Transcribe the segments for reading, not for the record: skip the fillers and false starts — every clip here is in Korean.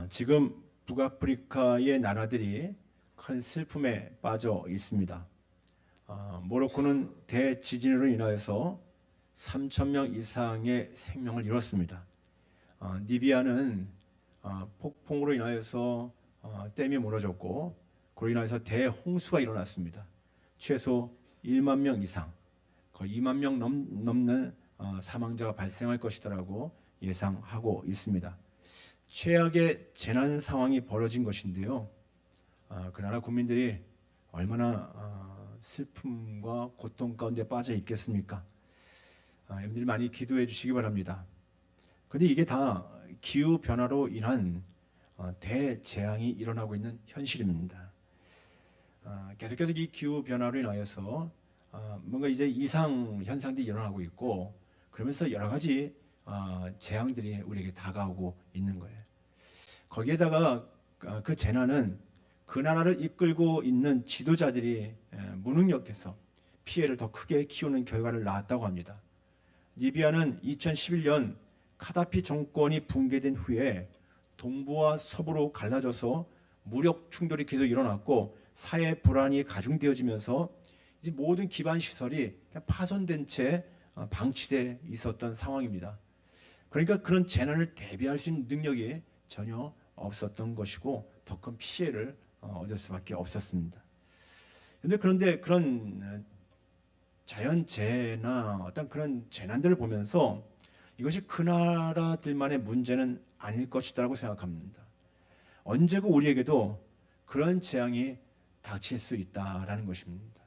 지금 북아프리카의 나라들이 큰 슬픔에 빠져 있습니다. 모로코는 대지진으로 인하여서 3천 명 이상의 생명을 잃었습니다. 리비아는 폭풍으로 인하여서 댐이 무너졌고 그로 인하여서 대홍수가 일어났습니다. 최소 1만 명 이상, 거의 2만 명 넘는 사망자가 발생할 것이라고 예상하고 있습니다. 최악의 재난 상황이 벌어진 것인데요. 그 나라 국민들이 얼마나 슬픔과 고통 가운데 빠져 있겠습니까? 여러분들이 많이 기도해 주시기 바랍니다. 그런데 이게 다 기후 변화로 인한 대재앙이 일어나고 있는 현실입니다. 계속해서 이 기후 변화로 인하여서 뭔가 이제 이상 현상들이 일어나고 있고 그러면서 여러 가지 재앙들이 우리에게 다가오고 있는 거예요. 거기에다가 그 재난은 그 나라를 이끌고 있는 지도자들이 무능력해서 피해를 더 크게 키우는 결과를 낳았다고 합니다. 리비아는 2011년 카다피 정권이 붕괴된 후에 동부와 서부로 갈라져서 무력 충돌이 계속 일어났고 사회 불안이 가중되어지면서 이제 모든 기반 시설이 파손된 채 방치돼 있었던 상황입니다. 그러니까 그런 재난을 대비할 수 있는 능력이 전혀 없었던 것이고 더 큰 피해를 얻을 수밖에 없었습니다. 그런데 그런 자연재해나 어떤 그런 재난들을 보면서 이것이 그 나라들만의 문제는 아닐 것이라고 생각합니다. 언제고 우리에게도 그런 재앙이 닥칠 수 있다라는 것입니다.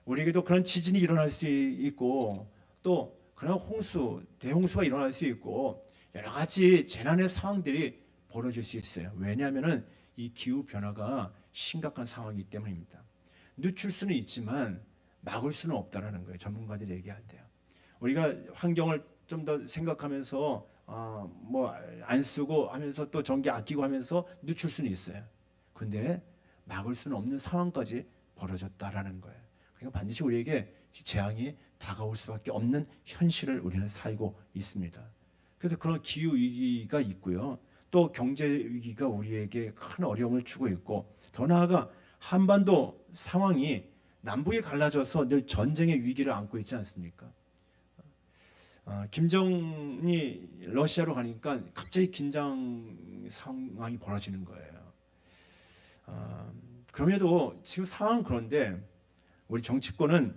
우리에게도 그런 지진이 일어날 수 있고 또 그런 홍수, 대홍수가 일어날 수 있고 여러 가지 재난의 상황들이 벌어질 수 있어요. 왜냐하면 이 기후 변화가 심각한 상황이기 때문입니다. 늦출 수는 있지만 막을 수는 없다라는 거예요. 전문가들이 얘기할 때요. 우리가 환경을 좀 더 생각하면서 뭐 안 쓰고 하면서 또 전기 아끼고 하면서 늦출 수는 있어요. 근데 막을 수는 없는 상황까지 벌어졌다라는 거예요. 그러니까 반드시 우리에게 재앙이 다가올 수밖에 없는 현실을 우리는 살고 있습니다. 그래서 그런 기후 위기가 있고요. 또 경제 위기가 우리에게 큰 어려움을 주고 있고 더 나아가 한반도 상황이 남북이 갈라져서 늘 전쟁의 위기를 안고 있지 않습니까? 김정은이 러시아로 가니까 갑자기 긴장 상황이 벌어지는 거예요. 그럼에도 지금 상황은 그런데 우리 정치권은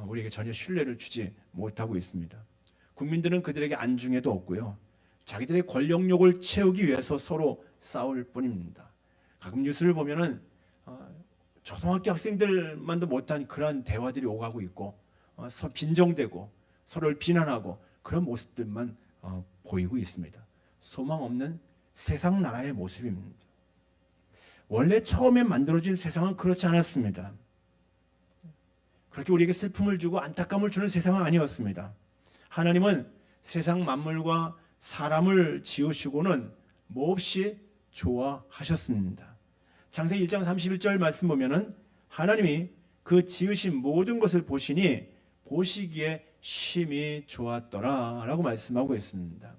우리에게 전혀 신뢰를 주지 못하고 있습니다. 국민들은 그들에게 안중에도 없고요. 자기들의 권력욕을 채우기 위해서 서로 싸울 뿐입니다. 가끔 뉴스를 보면은 초등학교 학생들만도 못한 그런 대화들이 오가고 있고 빈정대고 서로를 비난하고 그런 모습들만 보이고 있습니다. 소망 없는 세상 나라의 모습입니다. 원래 처음에 만들어진 세상은 그렇지 않았습니다. 그렇게 우리에게 슬픔을 주고 안타까움을 주는 세상은 아니었습니다. 하나님은 세상 만물과 사람을 지으시고는 몹시 좋아하셨습니다. 창세기 1장 31절 말씀 보면은 하나님이 그 지으신 모든 것을 보시니 보시기에 심히 좋았더라라고 말씀하고 있습니다.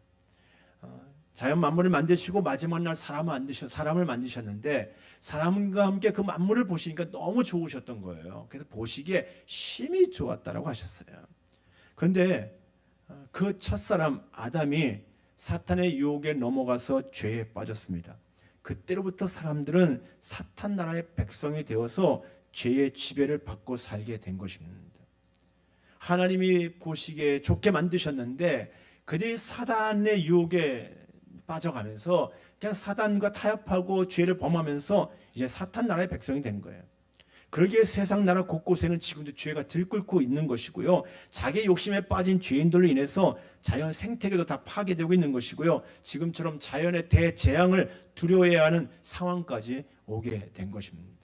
자연 만물을 만드시고 마지막 날 사람을 만드셨는데 사람과 함께 그 만물을 보시니까 너무 좋으셨던 거예요. 그래서 보시기에 심히 좋았다라고 하셨어요. 그런데 그 첫사람 아담이 사탄의 유혹에 넘어가서 죄에 빠졌습니다. 그때로부터 사람들은 사탄 나라의 백성이 되어서 죄의 지배를 받고 살게 된 것입니다. 하나님이 보시기에 좋게 만드셨는데 그들이 사단의 유혹에 빠져가면서 그냥 사단과 타협하고 죄를 범하면서 이제 사탄 나라의 백성이 된 거예요. 그러기에 세상 나라 곳곳에는 지금도 죄가 들끓고 있는 것이고요. 자기 욕심에 빠진 죄인들로 인해서 자연 생태계도 다 파괴되고 있는 것이고요. 지금처럼 자연의 대재앙을 두려워해야 하는 상황까지 오게 된 것입니다.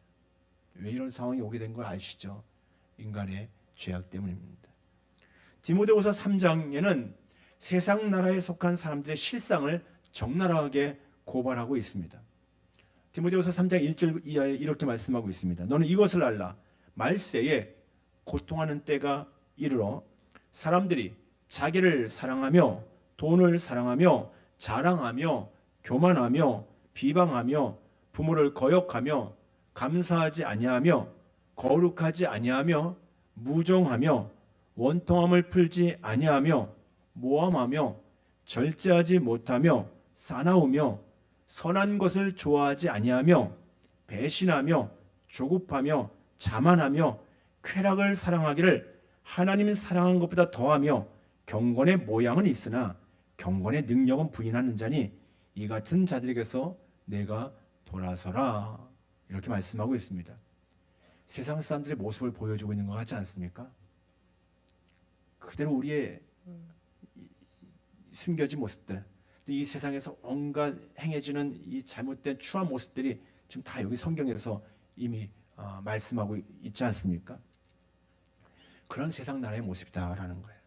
왜 이런 상황이 오게 된 걸 아시죠? 인간의 죄악 때문입니다. 디모데후서 3장에는 세상 나라에 속한 사람들의 실상을 적나라하게 고발하고 있습니다. 디모데후서 3장 1절 이하에 이렇게 말씀하고 있습니다. 너는 이것을 알라. 말세에 고통하는 때가 이르러 사람들이 자기를 사랑하며 돈을 사랑하며 자랑하며 교만하며 비방하며 부모를 거역하며 감사하지 아니하며 거룩하지 아니하며 무정하며 원통함을 풀지 아니하며 모함하며 절제하지 못하며 사나우며 선한 것을 좋아하지 아니하며 배신하며 조급하며 자만하며 쾌락을 사랑하기를 하나님 사랑한 것보다 더하며 경건의 모양은 있으나 경건의 능력은 부인하는 자니 이 같은 자들에게서 내가 돌아서라. 이렇게 말씀하고 있습니다. 세상 사람들의 모습을 보여주고 있는 것 같지 않습니까? 그대로 우리의 숨겨진 모습들, 이 세상에서 온갖 행해지는 이 잘못된 추한 모습들이 지금 다 여기 성경에서 이미 말씀하고 있지 않습니까? 그런 세상 나라의 모습이다라는 거예요.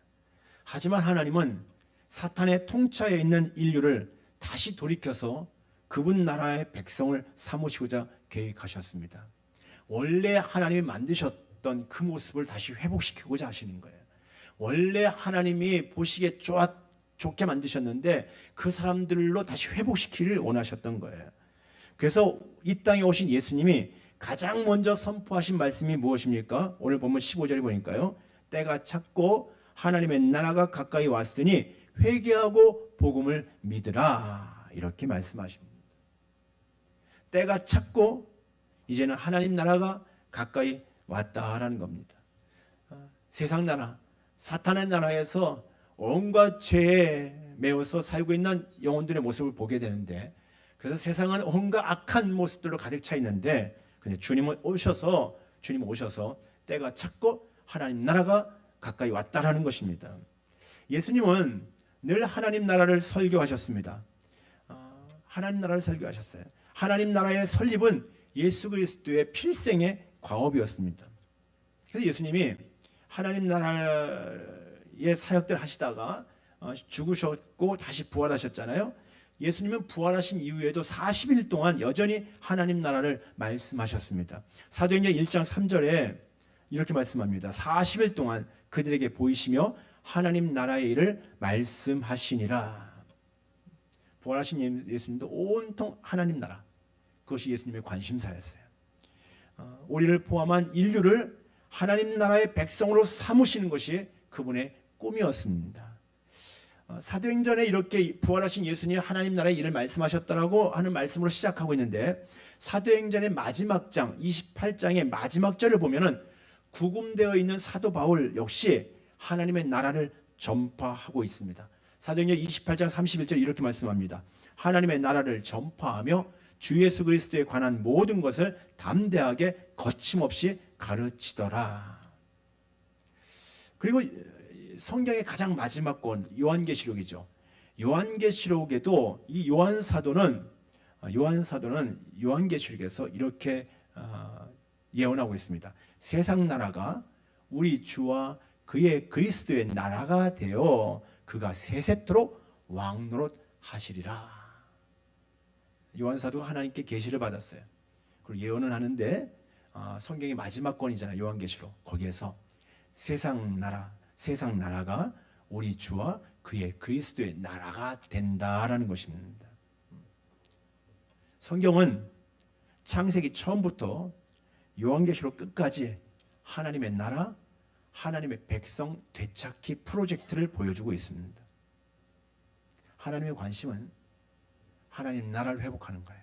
하지만 하나님은 사탄의 통치하에 있는 인류를 다시 돌이켜서 그분 나라의 백성을 삼으시고자 계획하셨습니다. 원래 하나님이 만드셨던 그 모습을 다시 회복시키고자 하시는 거예요. 원래 하나님이 보시기에 좋게 만드셨는데 그 사람들로 다시 회복시키기를 원하셨던 거예요. 그래서 이 땅에 오신 예수님이 가장 먼저 선포하신 말씀이 무엇입니까? 오늘 보면 15절에 보니까요. 때가 찼고 하나님의 나라가 가까이 왔으니 회개하고 복음을 믿으라. 이렇게 말씀하십니다. 때가 찼고 이제는 하나님 나라가 가까이 왔다라는 겁니다. 세상 나라, 사탄의 나라에서 온갖 죄에 매여서 살고 있는 영혼들의 모습을 보게 되는데, 그래서 세상은 온갖 악한 모습들로 가득 차 있는데, 근데 주님은 오셔서 때가 찼고 하나님 나라가 가까이 왔다라는 것입니다. 예수님은 늘 하나님 나라를 설교하셨습니다. 하나님 나라를 설교하셨어요. 하나님 나라의 설립은 예수 그리스도의 필생의 과업이었습니다. 그래서 예수님이 하나님 나라의 사역들 하시다가 죽으셨고 다시 부활하셨잖아요. 예수님은 부활하신 이후에도 40일 동안 여전히 하나님 나라를 말씀하셨습니다. 사도행전 1장 3절에 이렇게 말씀합니다. 40일 동안 그들에게 보이시며 하나님 나라의 일을 말씀하시니라. 부활하신 예수님도 온통 하나님 나라, 그것이 예수님의 관심사였어요. 우리를 포함한 인류를 하나님 나라의 백성으로 삼으시는 것이 그분의 꿈이었습니다. 사도행전에 이렇게 부활하신 예수님이 하나님 나라의 일을 말씀하셨다라고 하는 말씀으로 시작하고 있는데, 사도행전의 마지막 장 28장의 마지막 절을 보면은 구금되어 있는 사도 바울 역시 하나님의 나라를 전파하고 있습니다. 사도행전 28장 31절 이렇게 말씀합니다. 하나님의 나라를 전파하며 주 예수 그리스도에 관한 모든 것을 담대하게 거침없이 가르치더라. 그리고 성경의 가장 마지막 권 요한계시록이죠. 요한계시록에도 이 요한사도는 요한계시록에서 이렇게 예언하고 있습니다. 세상 나라가 우리 주와 그의 그리스도의 나라가 되어 그가 세세토록 왕노릇 하시리라. 요한사도가 하나님께 계시를 받았어요. 그리고 예언을 하는데 성경의 마지막 권이잖아요. 요한계시록. 거기에서 세상 나라가 우리 주와 그의 그리스도의 나라가 된다라는 것입니다. 성경은 창세기 처음부터 요한계시록 끝까지 하나님의 나라, 하나님의 백성 되찾기 프로젝트를 보여주고 있습니다. 하나님의 관심은 하나님 나라를 회복하는 거예요.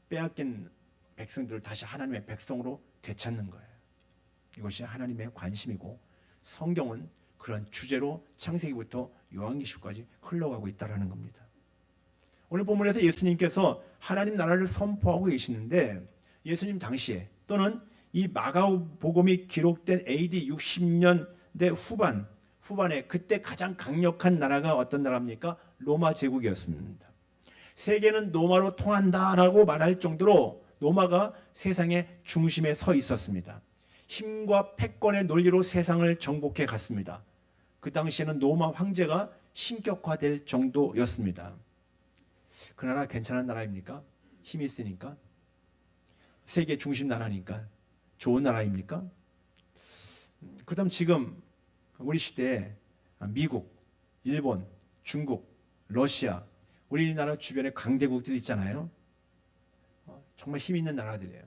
빼앗긴 백성들을 다시 하나님의 백성으로 되찾는 거예요. 이것이 하나님의 관심이고, 성경은 그런 주제로 창세기부터 요한계시록까지 흘러가고 있다는 겁니다. 오늘 본문에서 예수님께서 하나님 나라를 선포하고 계시는데, 예수님 당시에 또는 이 마가복음이 기록된 AD 60년대 후반에 그때 가장 강력한 나라가 어떤 나라입니까? 로마 제국이었습니다. 세계는 로마로 통한다라고 말할 정도로 로마가 세상의 중심에 서 있었습니다. 힘과 패권의 논리로 세상을 정복해 갔습니다. 그 당시에는 로마 황제가 신격화될 정도였습니다. 그 나라 괜찮은 나라입니까? 힘이 있으니까? 세계 중심 나라니까 좋은 나라입니까? 그 다음 지금 우리 시대에 미국, 일본, 중국, 러시아, 우리나라 주변에 강대국들이 있잖아요. 정말 힘 있는 나라들이에요.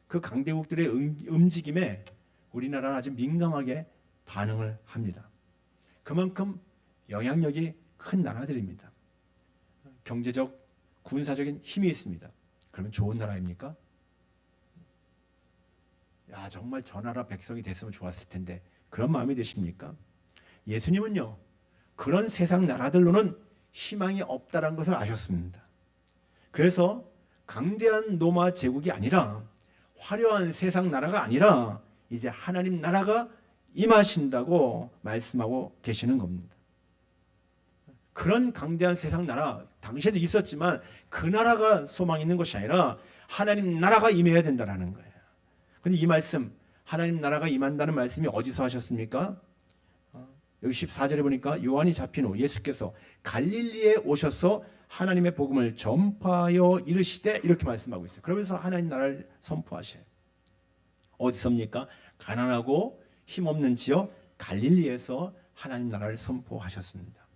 그 강대국들의 움직임에 우리나라는 아주 민감하게 반응을 합니다. 그만큼 영향력이 큰 나라들입니다. 경제적, 군사적인 힘이 있습니다. 그러면 좋은 나라입니까? 야, 정말 저 나라 백성이 됐으면 좋았을 텐데 그런 마음이 드십니까? 예수님은요, 그런 세상 나라들로는 희망이 없다는 것을 아셨습니다. 그래서 강대한 로마 제국이 아니라 화려한 세상 나라가 아니라 이제 하나님 나라가 임하신다고 말씀하고 계시는 겁니다. 그런 강대한 세상 나라 당시에도 있었지만 그 나라가 소망 있는 것이 아니라 하나님 나라가 임해야 된다는 거예요. 그런데 이 말씀, 하나님 나라가 임한다는 말씀이 어디서 하셨습니까? 여기 14절에 보니까 요한이 잡힌 후 예수께서 갈릴리에 오셔서 하나님의 복음을 전파하여 이르시되, 이렇게 말씀하고 있어요. 그러면서 하나님 나라를 선포하셔요. 어디서입니까? 가난하고 힘없는 지역 갈릴리에서 하나님 나라를 선포하셨습니다.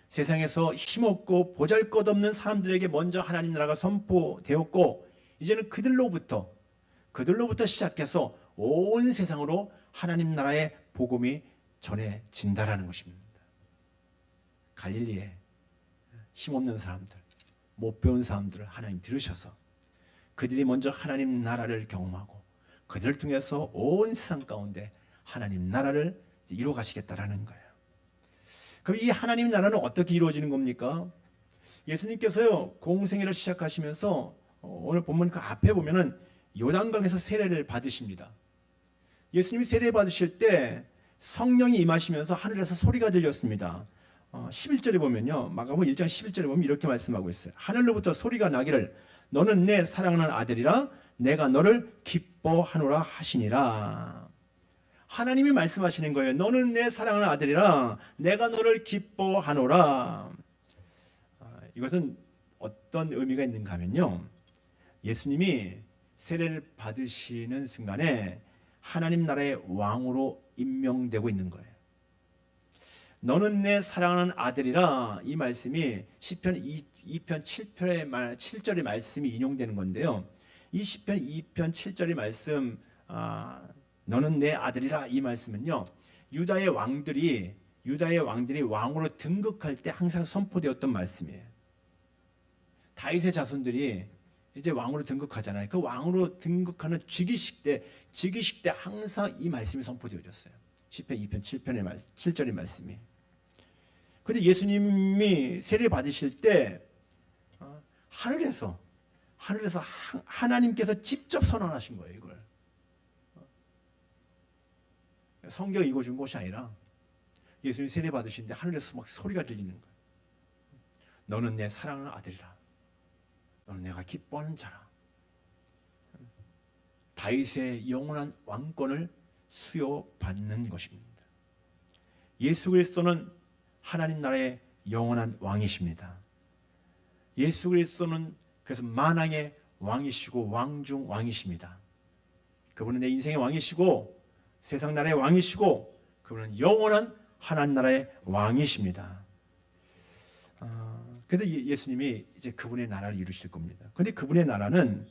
세상에서 힘없고 보잘것없는 사람들에게 먼저 하나님 나라가 선포되었고, 이제는 그들로부터 시작해서 온 세상으로 하나님 나라의 복음이 전해진다라는 것입니다. 갈릴리에 힘없는 사람들, 못 배운 사람들을 하나님 들으셔서 그들이 먼저 하나님 나라를 경험하고 그들을 통해서 온 세상 가운데 하나님 나라를 이루어 가시겠다라는 거예요. 그럼 이 하나님 나라는 어떻게 이루어지는 겁니까? 예수님께서요, 공생애를 시작하시면서 오늘 본문 그 앞에 보면은 요단강에서 세례를 받으십니다. 예수님이 세례 받으실 때 성령이 임하시면서 하늘에서 소리가 들렸습니다. 11절에 보면요, 마가복음 1장 11절에 보면 이렇게 말씀하고 있어요. 하늘로부터 소리가 나기를 너는 내 사랑하는 아들이라 내가 너를 기뻐하노라 하시니라. 하나님이 말씀하시는 거예요. 너는 내 사랑하는 아들이라 내가 너를 기뻐하노라. 이것은 어떤 의미가 있는가 하면요, 예수님이 세례를 받으시는 순간에 하나님 나라의 왕으로 임명되고 있는 거예요. 너는 내 사랑하는 아들이라, 이 말씀이 시편 2편 7절의 말씀이 인용되는 건데요. 이 시편 2편 7절의 말씀, 너는 내 아들이라, 이 말씀은요, 유다의 왕들이 왕으로 등극할 때 항상 선포되었던 말씀이에요. 다윗의 자손들이 이제 왕으로 등극하잖아요. 그 왕으로 등극하는 즉위식 때 항상 이 말씀이 선포되어졌어요. 시편 2편 7절의 말씀이. 그런데 예수님이 세례 받으실 때 하늘에서 하나님께서 직접 선언하신 거예요, 이걸. 성경 읽어준 것이 아니라 예수님이 세례 받으시는데 하늘에서 막 소리가 들리는 거예요. 너는 내 사랑하는 아들이라. 너는 내가 기뻐하는 자라. 다윗의 영원한 왕권을 수여받는 것입니다. 예수 그리스도는 하나님 나라의 영원한 왕이십니다. 예수 그리스도는 그래서 만왕의 왕이시고 왕중 왕이십니다. 그분은 내 인생의 왕이시고 세상 나라의 왕이시고 그분은 영원한 하나님 나라의 왕이십니다. 그래서 예수님이 이제 그분의 나라를 이루실 겁니다. 그런데 그분의 나라는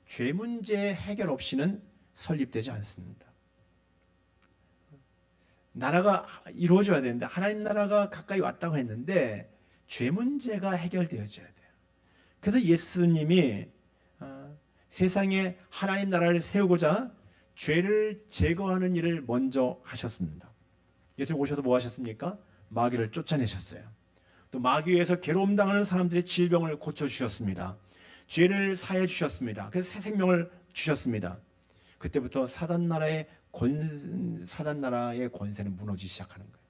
죄 문제 해결 없이는 설립되지 않습니다. 나라가 이루어져야 되는데, 하나님 나라가 가까이 왔다고 했는데 죄 문제가 해결되어져야 돼요. 그래서 예수님이 세상에 하나님 나라를 세우고자 죄를 제거하는 일을 먼저 하셨습니다. 예수님 오셔서 뭐 하셨습니까? 마귀를 쫓아내셨어요. 또 마귀에서 괴로움 당하는 사람들의 질병을 고쳐주셨습니다. 죄를 사해 주셨습니다. 그래서 새 생명을 주셨습니다. 그때부터 사단 나라의 권세는 무너지기 시작하는 거예요.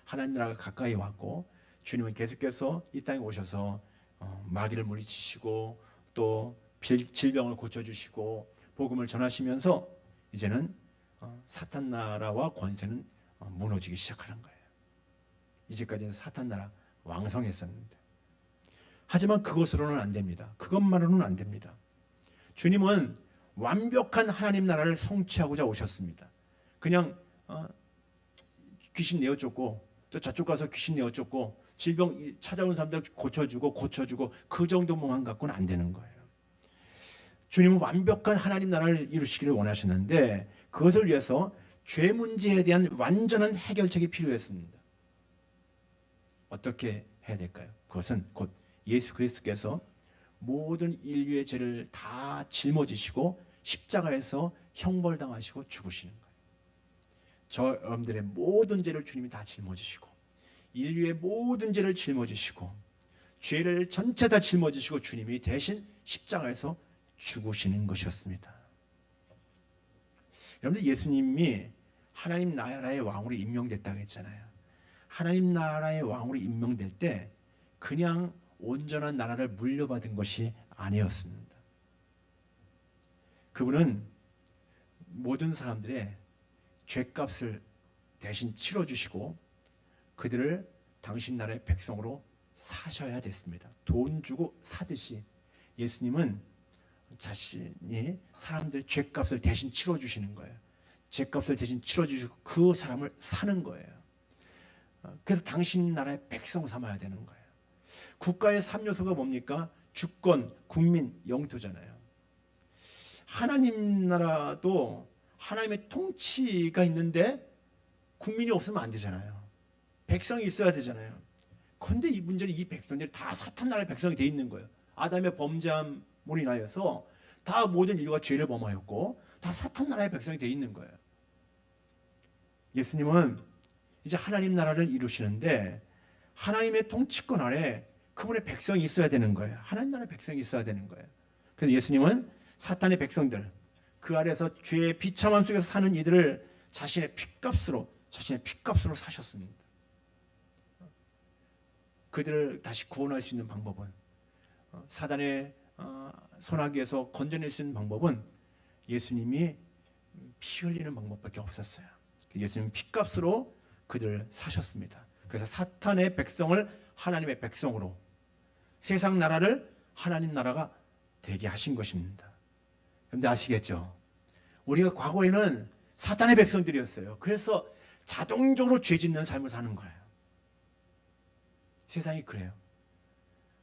하나님 나라가 가까이 왔고 주님은 계속해서 이 땅에 오셔서 마귀를 물리치시고 또 질병을 고쳐주시고 복음을 전하시면서 이제는 사탄 나라와 권세는 무너지기 시작하는 거예요. 이제까지는 사탄 나라 왕성했었는데, 하지만 그것으로는 안 됩니다. 그것만으로는 안 됩니다. 주님은 완벽한 하나님 나라를 성취하고자 오셨습니다. 그냥 귀신 내어쫓고 또 저쪽 가서 귀신 내어쫓고 질병 찾아오는 사람들 고쳐주고 그 정도만 갖고는 안 되는 거예요. 주님은 완벽한 하나님 나라를 이루시기를 원하셨는데 그것을 위해서 죄 문제에 대한 완전한 해결책이 필요했습니다. 어떻게 해야 될까요? 그것은 곧 예수 그리스도께서 모든 인류의 죄를 다 짊어지시고 십자가에서 형벌당하시고 죽으시는 거예요. 저 여러분들의 모든 죄를 주님이 다 짊어지시고 인류의 모든 죄를 짊어지시고 죄를 전체 다 짊어지시고 주님이 대신 십자가에서 죽으시는 것이었습니다. 여러분들 예수님이 하나님 나라의 왕으로 임명됐다고 했잖아요. 하나님 나라의 왕으로 임명될 때 그냥 온전한 나라를 물려받은 것이 아니었습니다. 그분은 모든 사람들의 죄값을 대신 치러주시고 그들을 당신 나라의 백성으로 사셔야 됐습니다. 돈 주고 사듯이 예수님은 자신이 사람들의 죄값을 대신 치러주시는 거예요. 죄값을 대신 치러주시고 그 사람을 사는 거예요. 그래서 당신 나라의 백성 삼아야 되는 거예요. 국가의 3요소가 뭡니까? 주권, 국민, 영토잖아요. 하나님 나라도 하나님의 통치가 있는데 국민이 없으면 안 되잖아요. 백성이 있어야 되잖아요. 그런데 이 문제는 이 백성들이 다 사탄 나라의 백성이 돼 있는 거예요. 아담의 범죄함으로 인하여서 다 모든 인류가 죄를 범하였고 다 사탄 나라의 백성이 돼 있는 거예요. 예수님은 이제 하나님 나라를 이루시는데 하나님의 통치권 아래 그분의 백성이 있어야 되는 거예요. 하나님 나라의 백성이 있어야 되는 거예요. 그래서 예수님은 사탄의 백성들 그 아래서 죄의 비참함 속에서 사는 이들을 자신의 핏값으로 사셨습니다. 그들을 다시 구원할 수 있는 방법은 사단의 손아귀에서 건져낼 수 있는 방법은 예수님이 피 흘리는 방법밖에 없었어요. 예수님 핏값으로 그들을 사셨습니다. 그래서 사탄의 백성을 하나님의 백성으로 세상 나라를 하나님 나라가 되게 하신 것입니다. 그런데 아시겠죠? 우리가 과거에는 사탄의 백성들이었어요. 그래서 자동적으로 죄 짓는 삶을 사는 거예요. 세상이 그래요.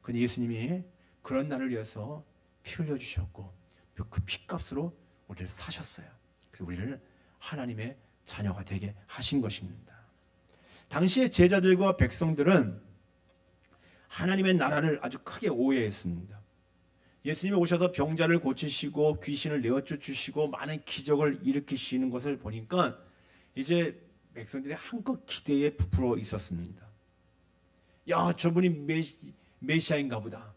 그런데 예수님이 그런 날을 위해서 피 흘려주셨고 그 피값으로 우리를 사셨어요. 그래서 우리를 하나님의 자녀가 되게 하신 것입니다. 당시의 제자들과 백성들은 하나님의 나라를 아주 크게 오해했습니다. 예수님이 오셔서 병자를 고치시고 귀신을 내어쫓으시고 많은 기적을 일으키시는 것을 보니까 이제 백성들이 한껏 기대에 부풀어 있었습니다. 야, 저분이 메시아인가 보다.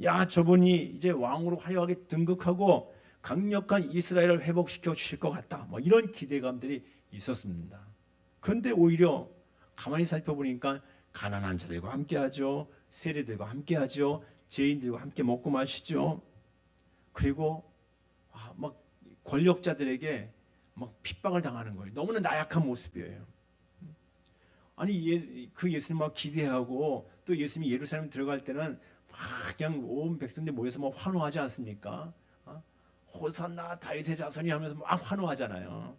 야, 저분이 이제 왕으로 화려하게 등극하고 강력한 이스라엘을 회복시켜 주실 것 같다. 뭐 이런 기대감들이 있었습니다. 그런데 오히려 가만히 살펴보니까 가난한 자들과 함께하죠. 세리들과 함께하죠. 죄인들과 함께 먹고 마시죠. 그리고 막 권력자들에게 막 핍박을 당하는 거예요. 너무나 나약한 모습이에요. 아니 그 예수님 막 기대하고 또 예수님이 예루살렘 들어갈 때는 막 그냥 온 백성들 모여서 막 환호하지 않습니까? 호산나 다윗의 자손이 하면서 막 환호하잖아요.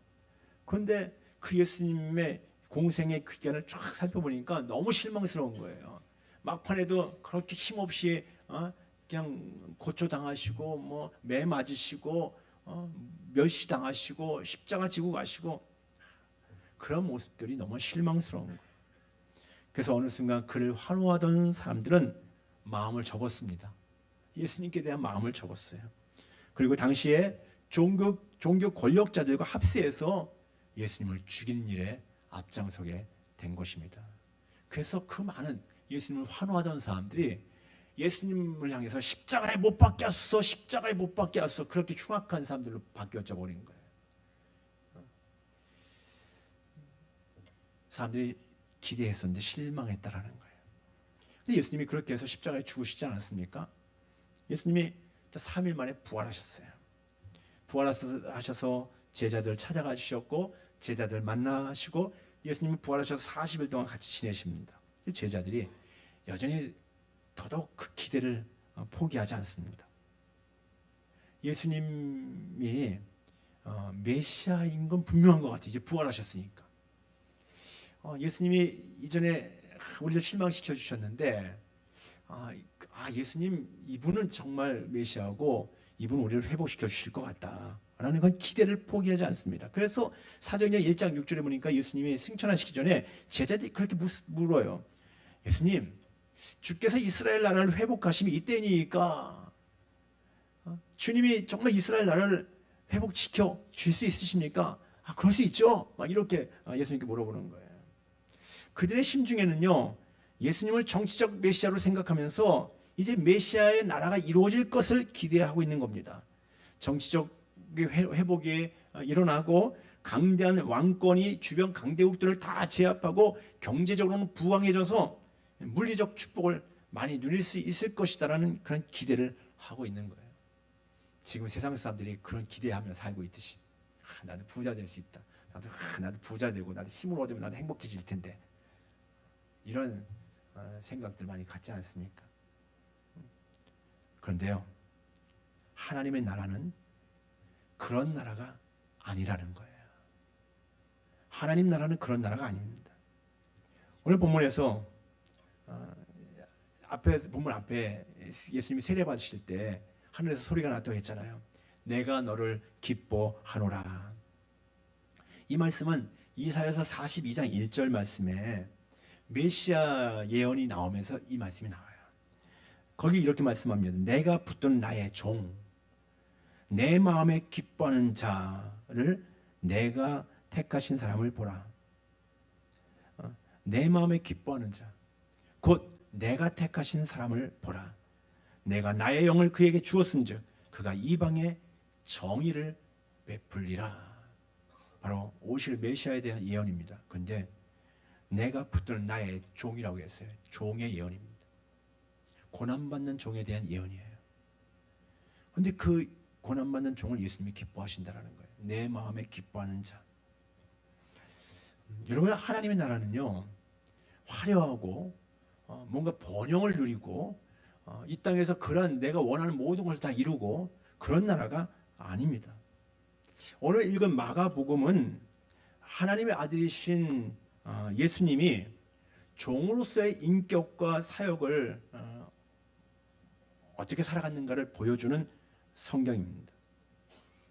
그런데 그 예수님의 공생의 그 기간을 쫙 살펴보니까 너무 실망스러운 거예요. 막판에도 그렇게 힘없이 그냥 고초당하시고 뭐 매 맞으시고 멸시당하시고 십자가 지고 가시고 그런 모습들이 너무 실망스러운 거예요. 그래서 어느 순간 그를 환호하던 사람들은 마음을 접었습니다. 예수님께 대한 마음을 접었어요. 그리고 당시에 종교 권력자들과 합세해서 예수님을 죽이는 일에 앞장서게 된 것입니다. 그래서 그 많은 예수님을 환호하던 사람들이 예수님을 향해서 십자가에 못 박게 하소서, 십자가에 못 박게 하소서, 그렇게 흉악한 사람들로 바뀌어져 버린 거예요. 사람들이 기대했었는데 실망했다라는 거예요. 근데 예수님이 그렇게 해서 십자가에 죽으시지 않았습니까? 예수님이 3일 만에 부활하셨어요. 부활하셔서 제자들 찾아가 주셨고 제자들 만나시고 예수님이 부활하셔서 40일 동안 같이 지내십니다. 제자들이 여전히 더더욱 그 기대를 포기하지 않습니다. 예수님이 메시아인 건 분명한 것 같아요. 이제 부활하셨으니까. 예수님이 이전에 우리를 실망시켜 주셨는데 예수님 이분은 정말 메시아고 이분 우리를 회복시켜 주실 것 같다라는 건 기대를 포기하지 않습니다. 그래서 사도행전 1장 6절에 보니까 예수님이 승천하시기 전에 제자들이 그렇게 물어요. 예수님, 주께서 이스라엘 나라를 회복하시면 이때니까 주님이 정말 이스라엘 나라를 회복시켜 줄 수 있으십니까? 그럴 수 있죠. 막 이렇게 예수님께 물어보는 거예요. 그들의 심중에는요, 예수님을 정치적 메시아로 생각하면서 이제 메시아의 나라가 이루어질 것을 기대하고 있는 겁니다. 정치적 회복이 일어나고 강대한 왕권이 주변 강대국들을 다 제압하고 경제적으로는 부강해져서 물리적 축복을 많이 누릴 수 있을 것이다라는 그런 기대를 하고 있는 거예요. 지금 세상 사람들이 그런 기대하며 살고 있듯이 나도 부자 될 수 있다. 나도 부자 되고 나도 힘을 얻으면 나도 행복해질 텐데 이런 생각들 많이 갖지 않습니까? 그런데요, 하나님의 나라는 그런 나라가 아니라는 거예요. 하나님 나라는 그런 나라가 아닙니다. 오늘 본문에서 본문 앞에 예수님이 세례 받으실 때 하늘에서 소리가 났다고 했잖아요. 내가 너를 기뻐하노라. 이 말씀은 이사야서 42장 1절 말씀에 메시아 예언이 나오면서 이 말씀이 나와요. 거기 이렇게 말씀합니다. 내가 붙든 나의 종, 내 마음에 기뻐하는 자를 내가 택하신 사람을 보라. 내 마음에 기뻐하는 자, 곧 내가 택하신 사람을 보라. 내가 나의 영을 그에게 주었은즉 그가 이방의 정의를 베풀리라. 바로 오실 메시아에 대한 예언입니다. 그런데 내가 붙들은 나의 종이라고 했어요. 종의 예언입니다. 고난받는 종에 대한 예언이에요. 그런데 그 고난받는 종을 예수님이 기뻐하신다는 거예요. 내 마음에 기뻐하는 자. 여러분, 하나님의 나라는요, 화려하고 뭔가 번영을 누리고 이 땅에서 그런 내가 원하는 모든 것을 다 이루고 그런 나라가 아닙니다. 오늘 읽은 마가복음은 하나님의 아들이신 예수님이 종으로서의 인격과 사역을 어떻게 살아갔는가를 보여주는 성경입니다.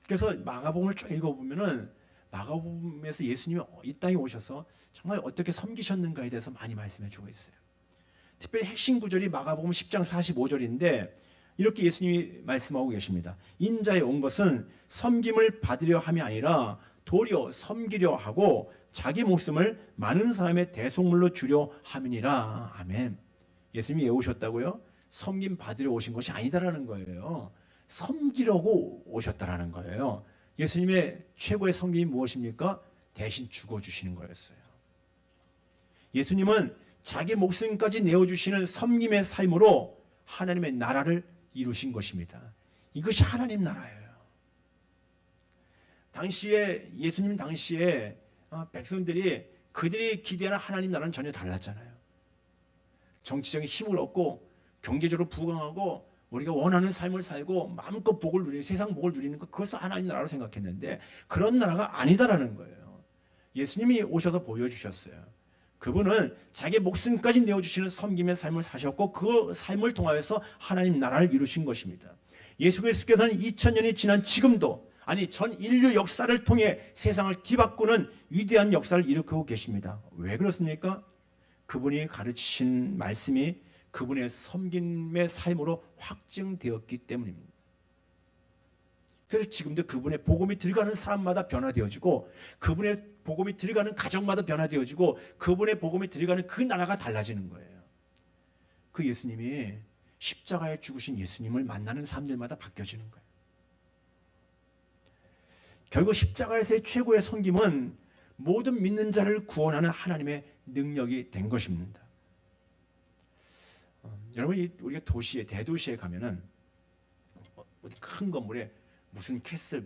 그래서 마가복음을 쭉 읽어보면은 마가복음에서 예수님이 이 땅에 오셔서 정말 어떻게 섬기셨는가에 대해서 많이 말씀해 주고 있어요. 특별히 핵심 구절이 마가복음 10장 45절인데 이렇게 예수님이 말씀하고 계십니다. 인자에 온 것은 섬김을 받으려 함이 아니라 도리어 섬기려 하고 자기 목숨을 많은 사람의 대속물로 주려 함이니라. 아멘. 예수님이 왜 오셨다고요? 섬김 받으려 오신 것이 아니다라는 거예요. 섬기려고 오셨다라는 거예요. 예수님의 최고의 섬김이 무엇입니까? 대신 죽어주시는 거였어요. 예수님은 자기 목숨까지 내어주시는 섬김의 삶으로 하나님의 나라를 이루신 것입니다. 이것이 하나님 나라예요. 당시에 예수님 당시에 백성들이 그들이 기대하는 하나님 나라는 전혀 달랐잖아요. 정치적인 힘을 얻고 경제적으로 부강하고 우리가 원하는 삶을 살고 마음껏 복을 누리는 세상 복을 누리는 것, 그것을 하나님 나라로 생각했는데 그런 나라가 아니다라는 거예요. 예수님이 오셔서 보여주셨어요. 그분은 자기 목숨까지 내어주시는 섬김의 삶을 사셨고 그 삶을 통하여서 하나님 나라를 이루신 것입니다. 예수 그리스도께서는 2000년이 지난 지금도 전 인류 역사를 통해 세상을 뒤바꾸는 위대한 역사를 일으키고 계십니다. 왜 그렇습니까? 그분이 가르치신 말씀이 그분의 섬김의 삶으로 확증되었기 때문입니다. 그래서 지금도 그분의 복음이 들어가는 사람마다 변화되어지고 그분의 복음이 들어가는 가정마다 변화되어지고 그분의 복음이 들어가는 그 나라가 달라지는 거예요. 그 예수님이 십자가에 죽으신 예수님을 만나는 사람들마다 바뀌어지는 거예요. 결국 십자가에서의 최고의 섬김은 모든 믿는 자를 구원하는 하나님의 능력이 된 것입니다. 여러분, 우리가 대도시에 가면은 큰 건물에 무슨 캐슬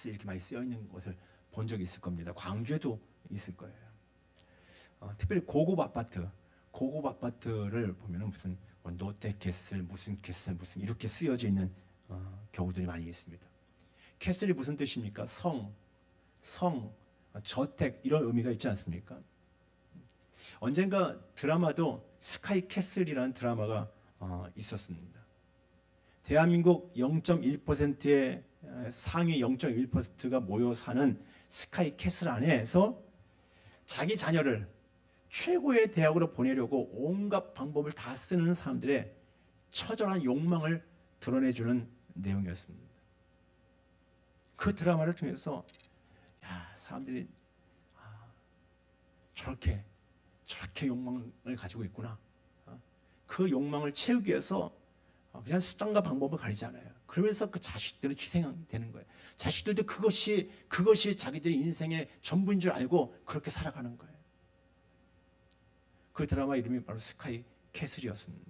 이렇게 많이 쓰여 있는 것을 본 적이 있을 겁니다. 광주에도 있을 거예요. 특별히 고급 아파트를 보면은 무슨 롯데 캐슬, 무슨 이렇게 쓰여져 있는 경우들이 많이 있습니다. 캐슬이 무슨 뜻입니까? 성, 저택 이런 의미가 있지 않습니까? 언젠가 드라마도 스카이 캐슬이라는 드라마가 있었습니다. 대한민국 0.1%의 상위 0.1%가 모여 사는 스카이 캐슬 안에서 자기 자녀를 최고의 대학으로 보내려고 온갖 방법을 다 쓰는 사람들의 처절한 욕망을 드러내주는 내용이었습니다. 그 드라마를 통해서 사람들이 저렇게 욕망을 가지고 있구나. 그 욕망을 채우기 위해서 그냥 수단과 방법을 가리지 않아요. 그러면서 그 자식들을 희생되는 거예요. 자식들도 그것이 자기들의 인생의 전부인 줄 알고 그렇게 살아가는 거예요. 그 드라마 이름이 바로 스카이 캐슬이었습니다.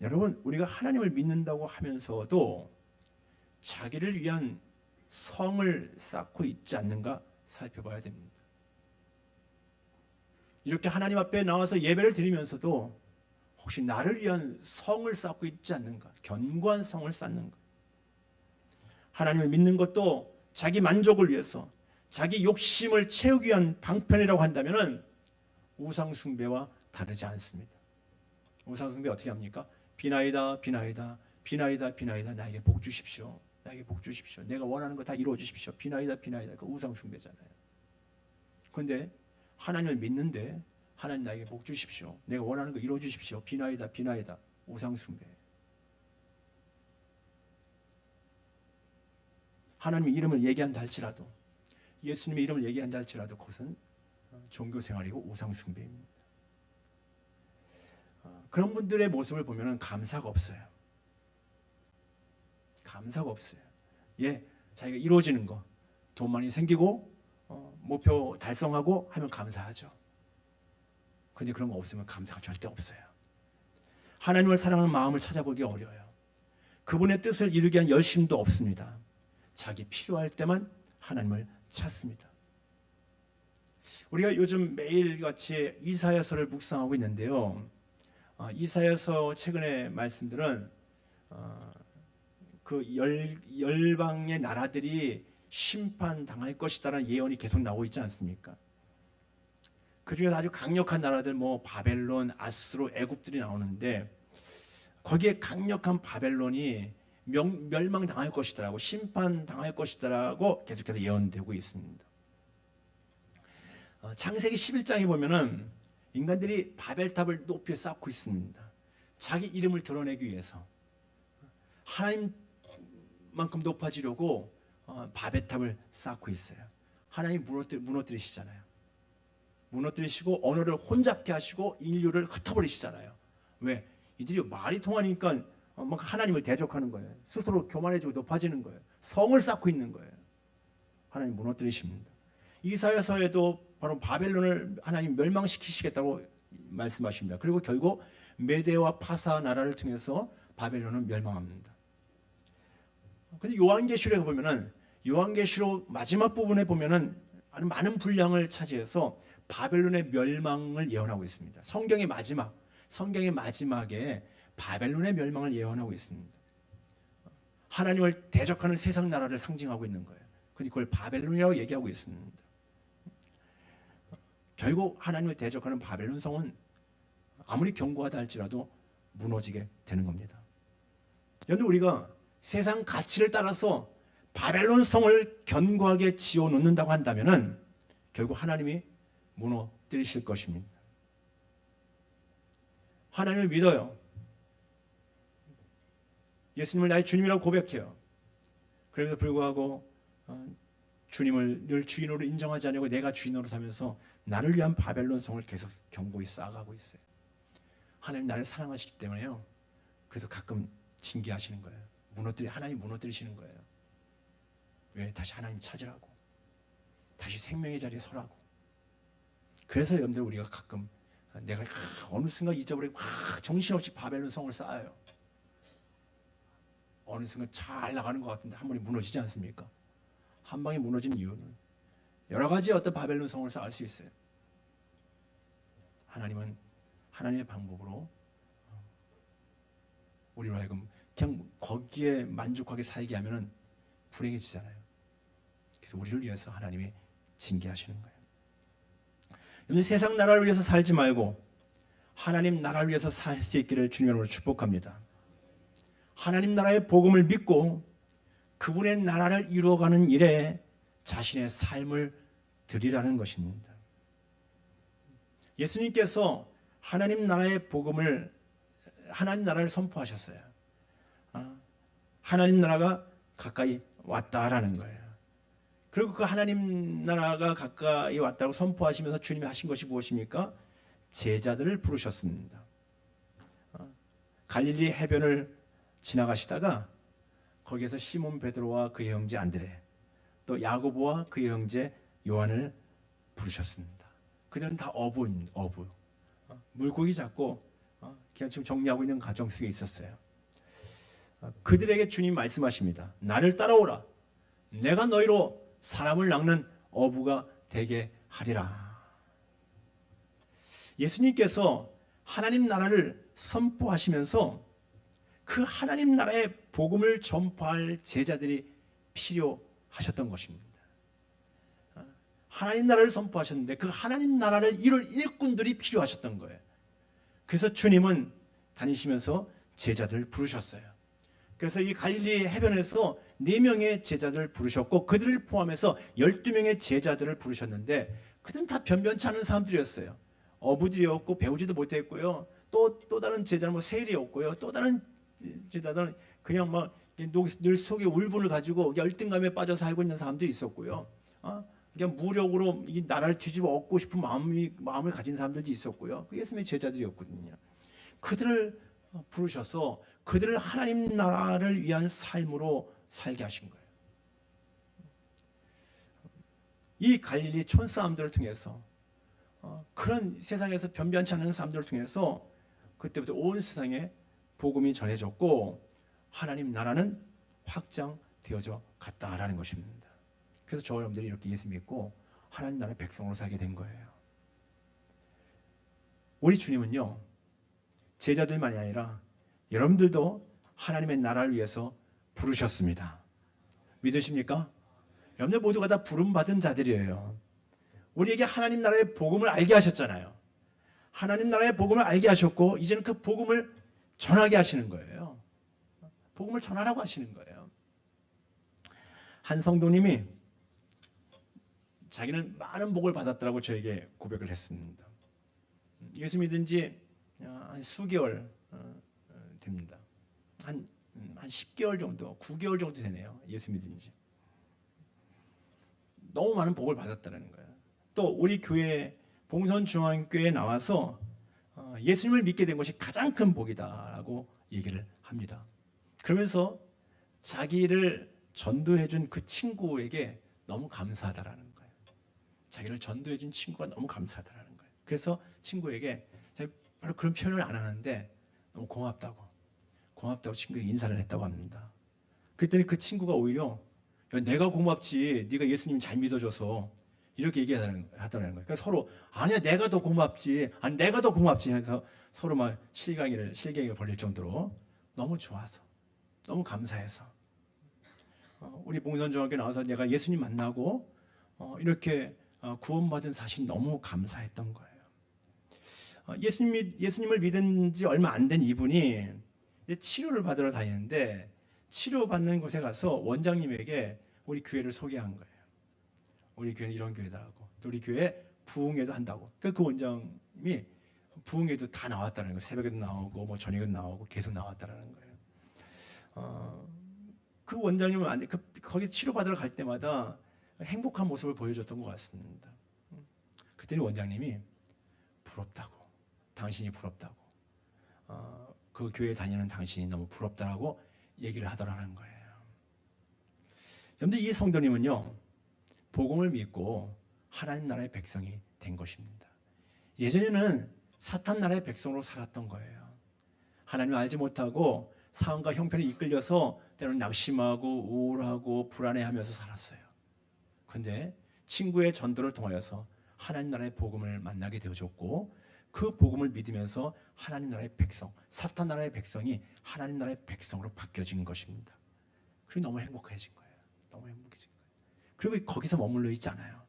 여러분, 우리가 하나님을 믿는다고 하면서도 자기를 위한 성을 쌓고 있지 않는가 살펴봐야 됩니다. 이렇게 하나님 앞에 나와서 예배를 드리면서도 혹시 나를 위한 성을 쌓고 있지 않는가, 견고한 성을 쌓는가. 하나님을 믿는 것도 자기 만족을 위해서, 자기 욕심을 채우기 위한 방편이라고 한다면 우상 숭배와 다르지 않습니다. 우상 숭배 어떻게 합니까? 비나이다 비나이다 비나이다 비나이다, 나에게 복 주십시오. 나에게 복 주십시오. 내가 원하는 거 다 이루어 주십시오. 비나이다 비나이다. 그 우상 숭배잖아요. 그런데 하나님을 믿는데 하나님 나에게 복 주십시오. 내가 원하는 거 이루어 주십시오. 비나이다 비나이다. 우상 숭배. 하나님의 이름을 얘기한다 할지라도, 예수님의 이름을 얘기한다 할지라도 그것은 종교 생활이고 우상 숭배입니다. 그런 분들의 모습을 보면 감사가 없어요. 감사가 없어요. 자기가 이루어지는 거, 돈 많이 생기고 목표 달성하고 하면 감사하죠. 그런데 그런 거 없으면 감사가 절대 없어요. 하나님을 사랑하는 마음을 찾아보기 어려워요. 그분의 뜻을 이루기 위한 열심도 없습니다. 자기 필요할 때만 하나님을 찾습니다. 우리가 요즘 매일같이 이사야서를 묵상하고 있는데요. 이사야서 최근의 말씀들은 그 열방의 나라들이 심판당할 것이다라는 예언이 계속 나오고 있지 않습니까? 그 중에서 아주 강력한 나라들, 바벨론, 아수르, 애굽들이 나오는데 거기에 강력한 바벨론이 멸망당할 것이더라고, 심판당할 것이더라고 계속해서 예언되고 있습니다. 창세기 11장에 보면은 인간들이 바벨탑을 높이 쌓고 있습니다. 자기 이름을 드러내기 위해서 하나님만큼 높아지려고 바벨탑을 쌓고 있어요. 하나님 무너뜨리시잖아요. 무너뜨리시고 언어를 혼잡게 하시고 인류를 흩어버리시잖아요. 왜? 이들이 말이 통하니까 막 하나님을 대적하는 거예요. 스스로 교만해지고 높아지는 거예요. 성을 쌓고 있는 거예요. 하나님 무너뜨리십니다. 이사야서에도 바로 바벨론을 하나님 멸망시키시겠다고 말씀하십니다. 그리고 결국 메대와 파사 나라를 통해서 바벨론은 멸망합니다. 그런데 요한계시록에 보면은, 요한계시록 마지막 부분에 보면은 아주 많은 분량을 차지해서 바벨론의 멸망을 예언하고 있습니다. 성경의 마지막에 바벨론의 멸망을 예언하고 있습니다. 하나님을 대적하는 세상 나라를 상징하고 있는 거예요. 그런데 그걸 바벨론이라고 얘기하고 있습니다. 결국 하나님을 대적하는 바벨론 성은 아무리 견고하다 할지라도 무너지게 되는 겁니다. 여러분, 우리가 세상 가치를 따라서 바벨론 성을 견고하게 지어놓는다고 한다면 결국 하나님이 무너뜨리실 것입니다. 하나님을 믿어요. 예수님을 나의 주님이라고 고백해요. 그럼에도 불구하고 주님을 늘 주인으로 인정하지 않고 내가 주인으로 살면서 나를 위한 바벨론 성을 계속 견고히 쌓아가고 있어요. 하나님 나를 사랑하시기 때문에요. 그래서 가끔 징계하시는 거예요. 하나님 무너뜨리시는 거예요. 왜? 다시 하나님 찾으라고. 다시 생명의 자리에 서라고. 그래서 여러분들 우리가 가끔 내가 어느 순간 잊어버리고 정신없이 바벨론 성을 쌓아요. 어느 순간 잘 나가는 것 같은데 한 번에 무너지지 않습니까? 한 방에 무너진 이유는 여러 가지 어떤 바벨론 성을 쌓을 수 있어요. 하나님은 하나님의 방법으로 우리로 하여금 그냥 거기에 만족하게 살게 하면은 불행해지잖아요. 그래서 우리를 위해서 하나님이 징계하시는 거예요. 여러분, 세상 나라를 위해서 살지 말고 하나님 나라를 위해서 살 수 있기를 주님으로 축복합니다. 하나님 나라의 복음을 믿고 그분의 나라를 이루어가는 일에 자신의 삶을 드리라는 것입니다. 예수님께서 하나님 나라의 복음을, 하나님 나라를 선포하셨어요. 하나님 나라가 가까이 왔다라는 거예요. 그리고 그 하나님 나라가 가까이 왔다고 선포하시면서 주님이 하신 것이 무엇입니까? 제자들을 부르셨습니다. 갈릴리 해변을 지나가시다가 거기에서 시몬 베드로와 그의 형제 안드레, 또 야고보와 그의 형제 요한을 부르셨습니다. 그들은 다 어부입니다. 어부. 물고기 잡고 그냥 지금 정리하고 있는 가정 속에 있었어요. 그들에게 주님 말씀하십니다. 나를 따라오라. 내가 너희로 사람을 낚는 어부가 되게 하리라. 예수님께서 하나님 나라를 선포하시면서 그 하나님 나라의 복음을 전파할 제자들이 필요하셨던 것입니다. 하나님 나라를 선포하셨는데 그 하나님 나라를 이룰 일꾼들이 필요하셨던 거예요. 그래서 주님은 다니시면서 제자들을 부르셨어요. 그래서 이 갈릴리 해변에서 4명의 제자들을 부르셨고 그들을 포함해서 12명의 제자들을 부르셨는데 그들은 다 변변치 않은 사람들이었어요. 어부들이었고 배우지도 못했고요. 또 다른 제자는 뭐 세일이었고요. 또 다른 제자들은 그냥 막 늘 속에 울분을 가지고 열등감에 빠져 살고 있는 사람들이 있었고요. 그냥 무력으로 이 나라를 뒤집어 엎고 싶은 마음을 가진 사람들도 있었고요. 그 예수님의 제자들이었거든요. 그들을 부르셔서 그들을 하나님 나라를 위한 삶으로 살게 하신 거예요. 이 갈릴리 촌사람들을 통해서 그런 세상에서 변변치 않은 사람들을 통해서 그때부터 온 세상에 복음이 전해졌고 하나님 나라는 확장되어져 갔다라는 것입니다. 그래서 저 여러분들이 이렇게 예수 믿고 하나님 나라의 백성으로 살게 된 거예요. 우리 주님은요, 제자들만이 아니라 여러분들도 하나님의 나라를 위해서 부르셨습니다. 믿으십니까? 여러분들 모두가 다 부름받은 자들이에요. 우리에게 하나님 나라의 복음을 알게 하셨잖아요. 하나님 나라의 복음을 알게 하셨고 이제는 그 복음을 전하게 하시는 거예요. 복음을 전하라고 하시는 거예요. 한 성도님이 자기는 많은 복을 받았다고 저에게 고백을 했습니다. 예수 믿은 지 한 수개월 됩니다. 한 10개월 정도, 9개월 정도 되네요. 예수 믿은 지. 너무 많은 복을 받았다는 거예요. 또 우리 교회 봉선중앙교회에 나와서 예수님을 믿게 된 것이 가장 큰 복이다라고 얘기를 합니다. 그러면서 자기를 전도해 준 그 친구에게 너무 감사하다라는 거예요. 자기를 전도해 준 친구가 너무 감사하다라는 거예요. 그래서 친구에게 바로 그런 표현을 안 하는데 너무 고맙다고 친구에게 인사를 했다고 합니다. 그랬더니 그 친구가 오히려 야, 내가 고맙지 네가 예수님 잘 믿어줘서 이렇게 얘기하더라는 거예요. 그러니까 서로 아니야 내가 더 고맙지 내가 더 고맙지 해서 서로 막 실갱이를 벌릴 정도로 너무 좋아서 너무 감사해서 우리 봉선중학교 나와서 내가 예수님 만나고 이렇게 구원받은 사실이 너무 감사했던 거예요. 예수님을 믿은 지 얼마 안 된 이분이 치료를 받으러 다니는데 치료받는 곳에 가서 원장님에게 우리 교회를 소개한 거예요. 우리 교회는 이런 교회다라고. 또 우리 교회 부흥회도 한다고. 그러니까 그 원장님이 부흥회도 다 나왔다는 거예요. 새벽에도 나오고 뭐 저녁에도 나오고 계속 나왔다는 거예요. 그 원장님은 거기 치료받으러 갈 때마다 행복한 모습을 보여줬던 것 같습니다. 그때는 원장님이 부럽다고. 당신이 부럽다고. 그 교회 다니는 당신이 너무 부럽다라고 얘기를 하더라는 거예요. 여러분들 이 성도님은요. 복음을 믿고 하나님 나라의 백성이 된 것입니다. 예전에는 사탄 나라의 백성으로 살았던 거예요. 하나님을 알지 못하고 사원과 형편에 이끌려서 때로는 낙심하고 우울하고 불안해하면서 살았어요. 그런데 친구의 전도를 통하여서 하나님 나라의 복음을 만나게 되어졌고 그 복음을 믿으면서 하나님 나라의 백성, 사탄 나라의 백성이 하나님 나라의 백성으로 바뀌어진 것입니다. 그리고 너무 행복해진 거예요. 너무 행복해진 거예요. 그리고 거기서 머물러 있지 않아요.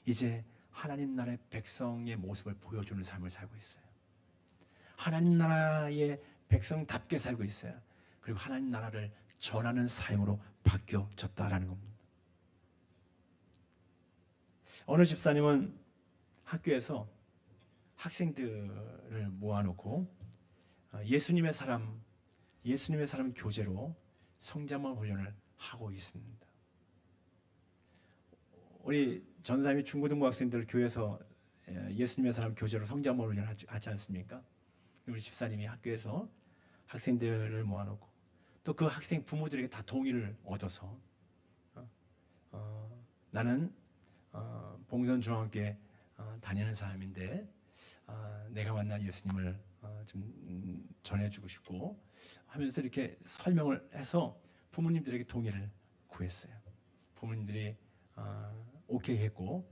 이제 하나님 나라의 백성의 모습을 보여주는 삶을 살고 있어요. 하나님 나라의 백성답게 살고 있어요. 그리고 하나님 나라를 전하는 삶으로 바뀌어졌다라는 겁니다. 어느 집사님은 학교에서 학생들을 모아놓고 예수님의 사람 교재로 성자만 훈련을 하고 있습니다. 우리 전사님이 중고등부 학생들 교회에서 예수님의 사람 교재로 성자만 훈련하지 않습니까? 우리 집사님이 학교에서 학생들을 모아놓고 또 그 학생 부모들에게 다 동의를 얻어서 나는 봉선중학교에 다니는 사람인데 내가 만난 예수님을 좀 전해주고 싶고 하면서 이렇게 설명을 해서 부모님들에게 동의를 구했어요. 부모님들이 오케이 했고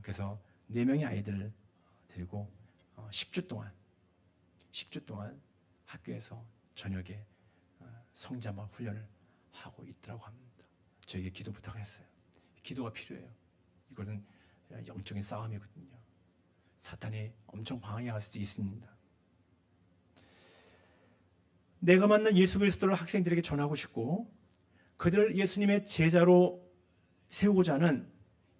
그래서 4명의 아이들을 데리고 10주 동안 학교에서 저녁에 성자마 훈련을 하고 있더라고 합니다. 저에게 기도 부탁을 했어요. 기도가 필요해요. 이거는 영적인 싸움이거든요. 사탄이 엄청 방해할 수도 있습니다. 내가 만난 예수 그리스도를 학생들에게 전하고 싶고 그들을 예수님의 제자로 세우고자 하는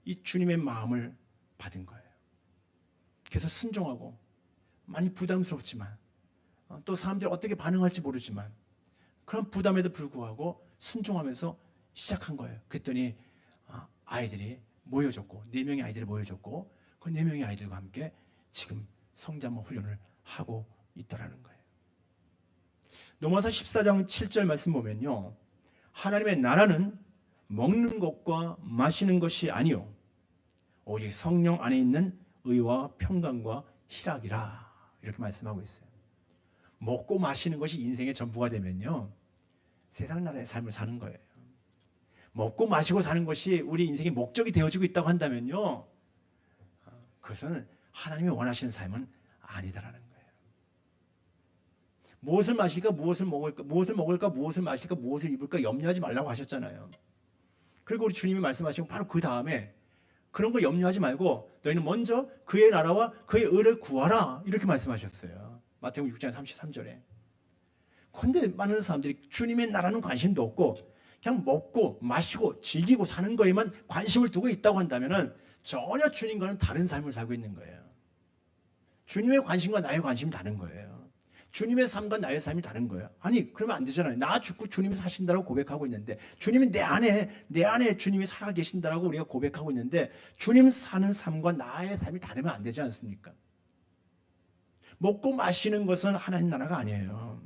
이 주님의 마음을 받은 거예요. 그래서 순종하고 많이 부담스럽지만 또 사람들이 어떻게 반응할지 모르지만 그런 부담에도 불구하고 순종하면서 시작한 거예요. 그랬더니 아이들이 모여졌고 4명의 아이들이 모여졌고 그 4명의 아이들과 함께 지금 성자모 훈련을 하고 있다라는 거예요. 로마서 14장 7절 말씀 보면요. 하나님의 나라는 먹는 것과 마시는 것이 아니요 오직 성령 안에 있는 의와 평강과 희락이라 이렇게 말씀하고 있어요. 먹고 마시는 것이 인생의 전부가 되면요 세상 나라의 삶을 사는 거예요. 먹고 마시고 사는 것이 우리 인생의 목적이 되어지고 있다고 한다면요 그것은 하나님이 원하시는 삶은 아니다라는 거예요. 무엇을 마실까 무엇을 먹을까 무엇을 마실까 무엇을 입을까 염려하지 말라고 하셨잖아요. 그리고 우리 주님이 말씀하시고 바로 그 다음에 그런 거 염려하지 말고 너희는 먼저 그의 나라와 그의 의를 구하라 이렇게 말씀하셨어요. 마태복음 6장 33절에. 그런데 많은 사람들이 주님의 나라는 관심도 없고 그냥 먹고 마시고 즐기고 사는 거에만 관심을 두고 있다고 한다면 전혀 주님과는 다른 삶을 살고 있는 거예요. 주님의 관심과 나의 관심이 다른 거예요. 주님의 삶과 나의 삶이 다른 거예요. 아니 그러면 안 되잖아요. 나 죽고 주님이 사신다라고 고백하고 있는데 주님이 내 안에 주님이 살아 계신다라고 우리가 고백하고 있는데 주님 사는 삶과 나의 삶이 다르면 안 되지 않습니까? 먹고 마시는 것은 하나님 나라가 아니에요.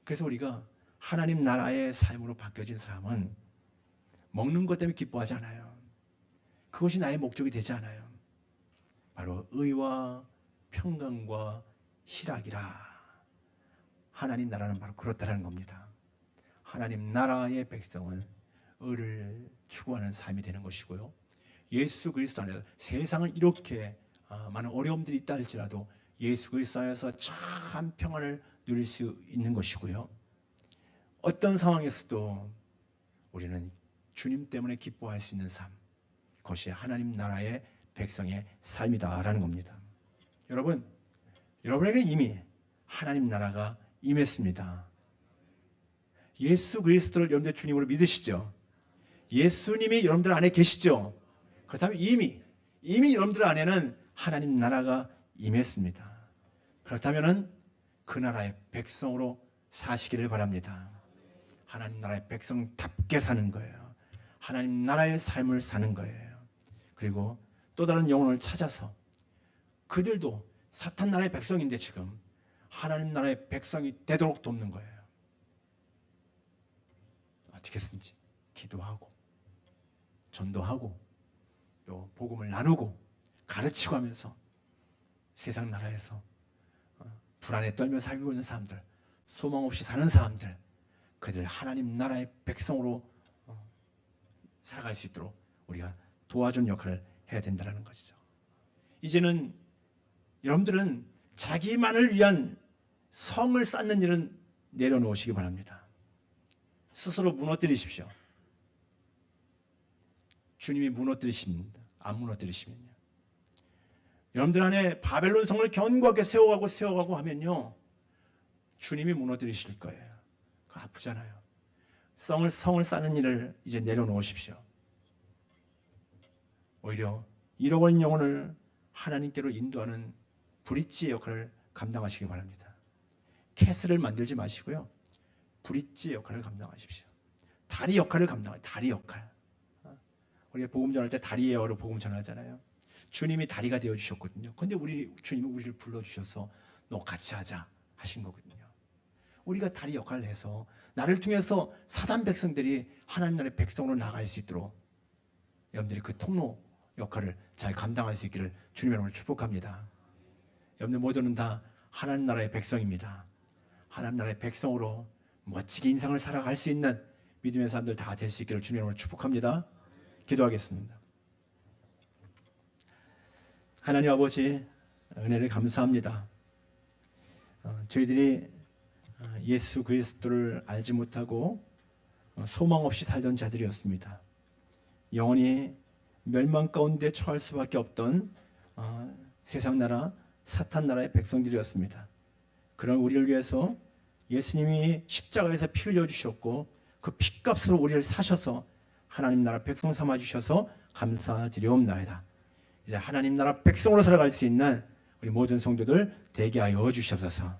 그래서 우리가 하나님 나라의 삶으로 바뀌어진 사람은 먹는 것 때문에 기뻐하지 않아요. 그것이 나의 목적이 되지 않아요. 바로 의와 평강과 희락이라. 하나님 나라는 바로 그렇다는 겁니다. 하나님 나라의 백성은 의를 추구하는 삶이 되는 것이고요. 예수 그리스도 안에서 세상은 이렇게 많은 어려움들이 있다 할지라도 예수 그리스도 안에서 참 평안을 누릴 수 있는 것이고요. 어떤 상황에서도 우리는 주님 때문에 기뻐할 수 있는 삶, 그것이 하나님 나라의 백성의 삶이다라는 겁니다. 여러분, 여러분에게 이미 하나님 나라가 임했습니다. 예수 그리스도를 여러분들 주님으로 믿으시죠? 예수님이 여러분들 안에 계시죠? 그렇다면 이미 여러분들 안에는 하나님 나라가 임했습니다. 그렇다면 그 나라의 백성으로 사시기를 바랍니다. 하나님 나라의 백성답게 사는 거예요. 하나님 나라의 삶을 사는 거예요. 그리고 또 다른 영혼을 찾아서 그들도 사탄 나라의 백성인데 지금 하나님 나라의 백성이 되도록 돕는 거예요. 어떻게든지 기도하고 전도하고 또 복음을 나누고 가르치고 하면서 세상 나라에서 불안에 떨며 살고 있는 사람들, 소망 없이 사는 사람들, 그들 하나님 나라의 백성으로 살아갈 수 있도록 우리가 도와준 역할을 해야 된다는 것이죠. 이제는 여러분들은 자기만을 위한 성을 쌓는 일은 내려놓으시기 바랍니다. 스스로 무너뜨리십시오. 주님이 무너뜨리십니다. 안 무너뜨리시면요. 여러분들 안에 바벨론 성을 견고하게 세워가고 하면요, 주님이 무너뜨리실 거예요. 그거 아프잖아요. 성을 쌓는 일을 이제 내려놓으십시오. 오히려 잃어버린 영혼을 하나님께로 인도하는 브릿지의 역할을 감당하시기 바랍니다. 캐슬을 만들지 마시고요, 브릿지 역할을 감당하십시오. 다리 역할을 감당하세요. 다리 역할. 우리가 복음 전할 때 다리예요로 복음 전하잖아요. 주님이 다리가 되어 주셨거든요. 근데 주님은 우리를 불러주셔서 너 같이 하자 하신 거거든요. 우리가 다리 역할을 해서 나를 통해서 사단 백성들이 하나님 나라의 백성으로 나갈 수 있도록 여러분들이 그 통로 역할을 잘 감당할 수 있기를 주님의 이름으로 축복합니다. 여러분들 모두는 다 하나님 나라의 백성입니다. 하나님 나라의 백성으로 멋지게 인생을 살아갈 수 있는 믿음의 사람들 다 될 수 있기를 주님의 이름으로 축복합니다. 기도하겠습니다. 하나님 아버지, 은혜를 감사합니다. 저희들이 예수 그리스도를 알지 못하고 소망 없이 살던 자들이었습니다. 영원히 멸망 가운데 처할 수밖에 없던 세상 나라 사탄 나라의 백성들이었습니다. 그런 우리를 위해서 예수님이 십자가에서 피 흘려 주셨고 그 피값으로 우리를 사셔서 하나님 나라 백성 삼아 주셔서 감사드리옵나이다. 이제 하나님 나라 백성으로 살아갈 수 있는 우리 모든 성도들 되게 하여 주시옵소서.